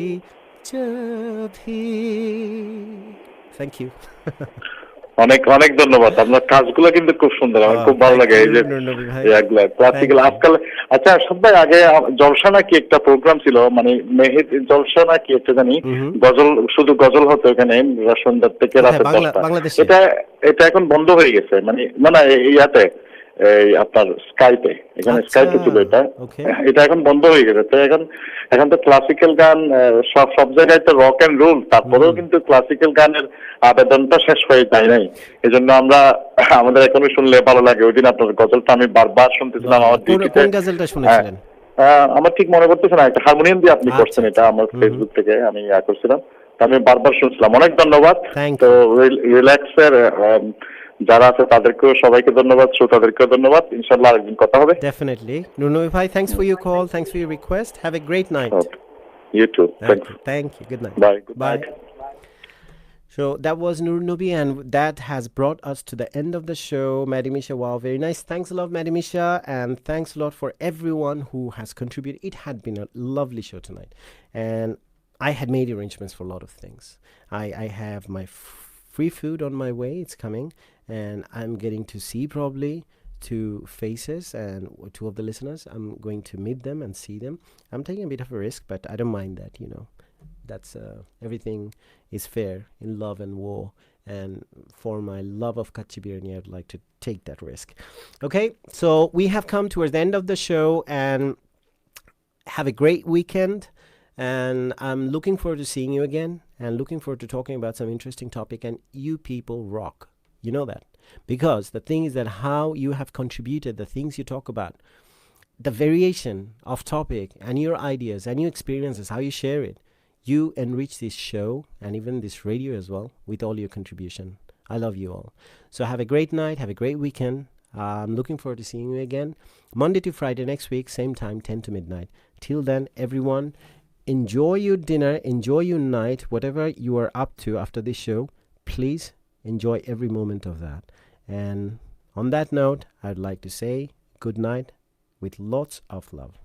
जब भी। Thank you. অনেক অনেক ধন্যবাদ। আপনার কাজগুলো কিন্তু খুব সুন্দর, আমার খুব ভালো লাগে। এই যে ক্লাসিক্যাল আজকাল। আচ্ছা সবাই, আগে জলসা নাকি একটা প্রোগ্রাম ছিল, মানে মেহেদ জলসা নাকি একটা জানি, গজল, শুধু গজল হতো এখানে সন্ধ্যার থেকে রাতে 10টা। এটা এখন বন্ধ হয়ে গেছে, মানে না ইয়াতে, এই আপনার স্কাইপে, এখানে স্কাইপে ছিল এটা এখন বন্ধ হয়ে গেছে। তো এখন তো ক্লাসিক্যাল গান সব জায়গায় তো রক অ্যান্ড রোল, তারপরেও কিন্তু ক্লাসিক্যাল গানের আবেদনটা শেষ হয়ে যায় নাই। এই জন্য আমাদের এখনো শুনলে ভালো লাগে। ওই দিন আপনার গজলটা আমি বারবার শুনতেছিলাম আমার ডিউটিতে। আমার ঠিক মনে করতেছে না, একটা হারমোনিয়াম দিয়ে আপনি করছেন, এটা আমার ফেসবুক থেকে আমি করছিলাম, আমি বারবার শুনছিলাম। অনেক ধন্যবাদ। তো রিল্যাক্সের যারা আছে তাদেরকেও সবাইকে ধন্যবাদ, শ্রোতাদেরকেও ধন্যবাদ। ইনশাআল্লাহ আরেকদিন কথা হবে। ডেফিনেটলি। নুরনবী ভাই, thanks for your call, thanks for your request, have a great night. You too, thanks, thank you, good night, bye, bye. So that was Nur Nubi, and that has brought us to the end of the show. Madimisha, wow, very nice. Thanks a lot, Madimisha, and thanks a lot for everyone who has contributed. It had been a lovely show tonight, and I had made arrangements for a lot of things. I have my free food on my way. It's coming, and I'm getting to see probably two faces and two of the listeners. I'm going to meet them and see them. I'm taking a bit of a risk, but I don't mind that, That's everything is fair in love and war, and for my love of Kachi Biryani, I'd like to take that risk. Okay, so we have come towards the end of the show, and have a great weekend, and I'm looking forward to seeing you again, and looking forward to talking about some interesting topic. And you people rock, you know that, because the thing is that how you have contributed, the things you talk about, the variation of topic and your ideas and your experiences, how you share it, you enrich this show and even this radio as well with all your contribution. I love you all. So have a great night. Have a great weekend. I'm looking forward to seeing you again Monday to Friday next week, same time, 10 to midnight. Till then, everyone, enjoy your dinner, enjoy your night, whatever you are up to after this show. Please enjoy every moment of that. And on that note, I'd like to say good night with lots of love.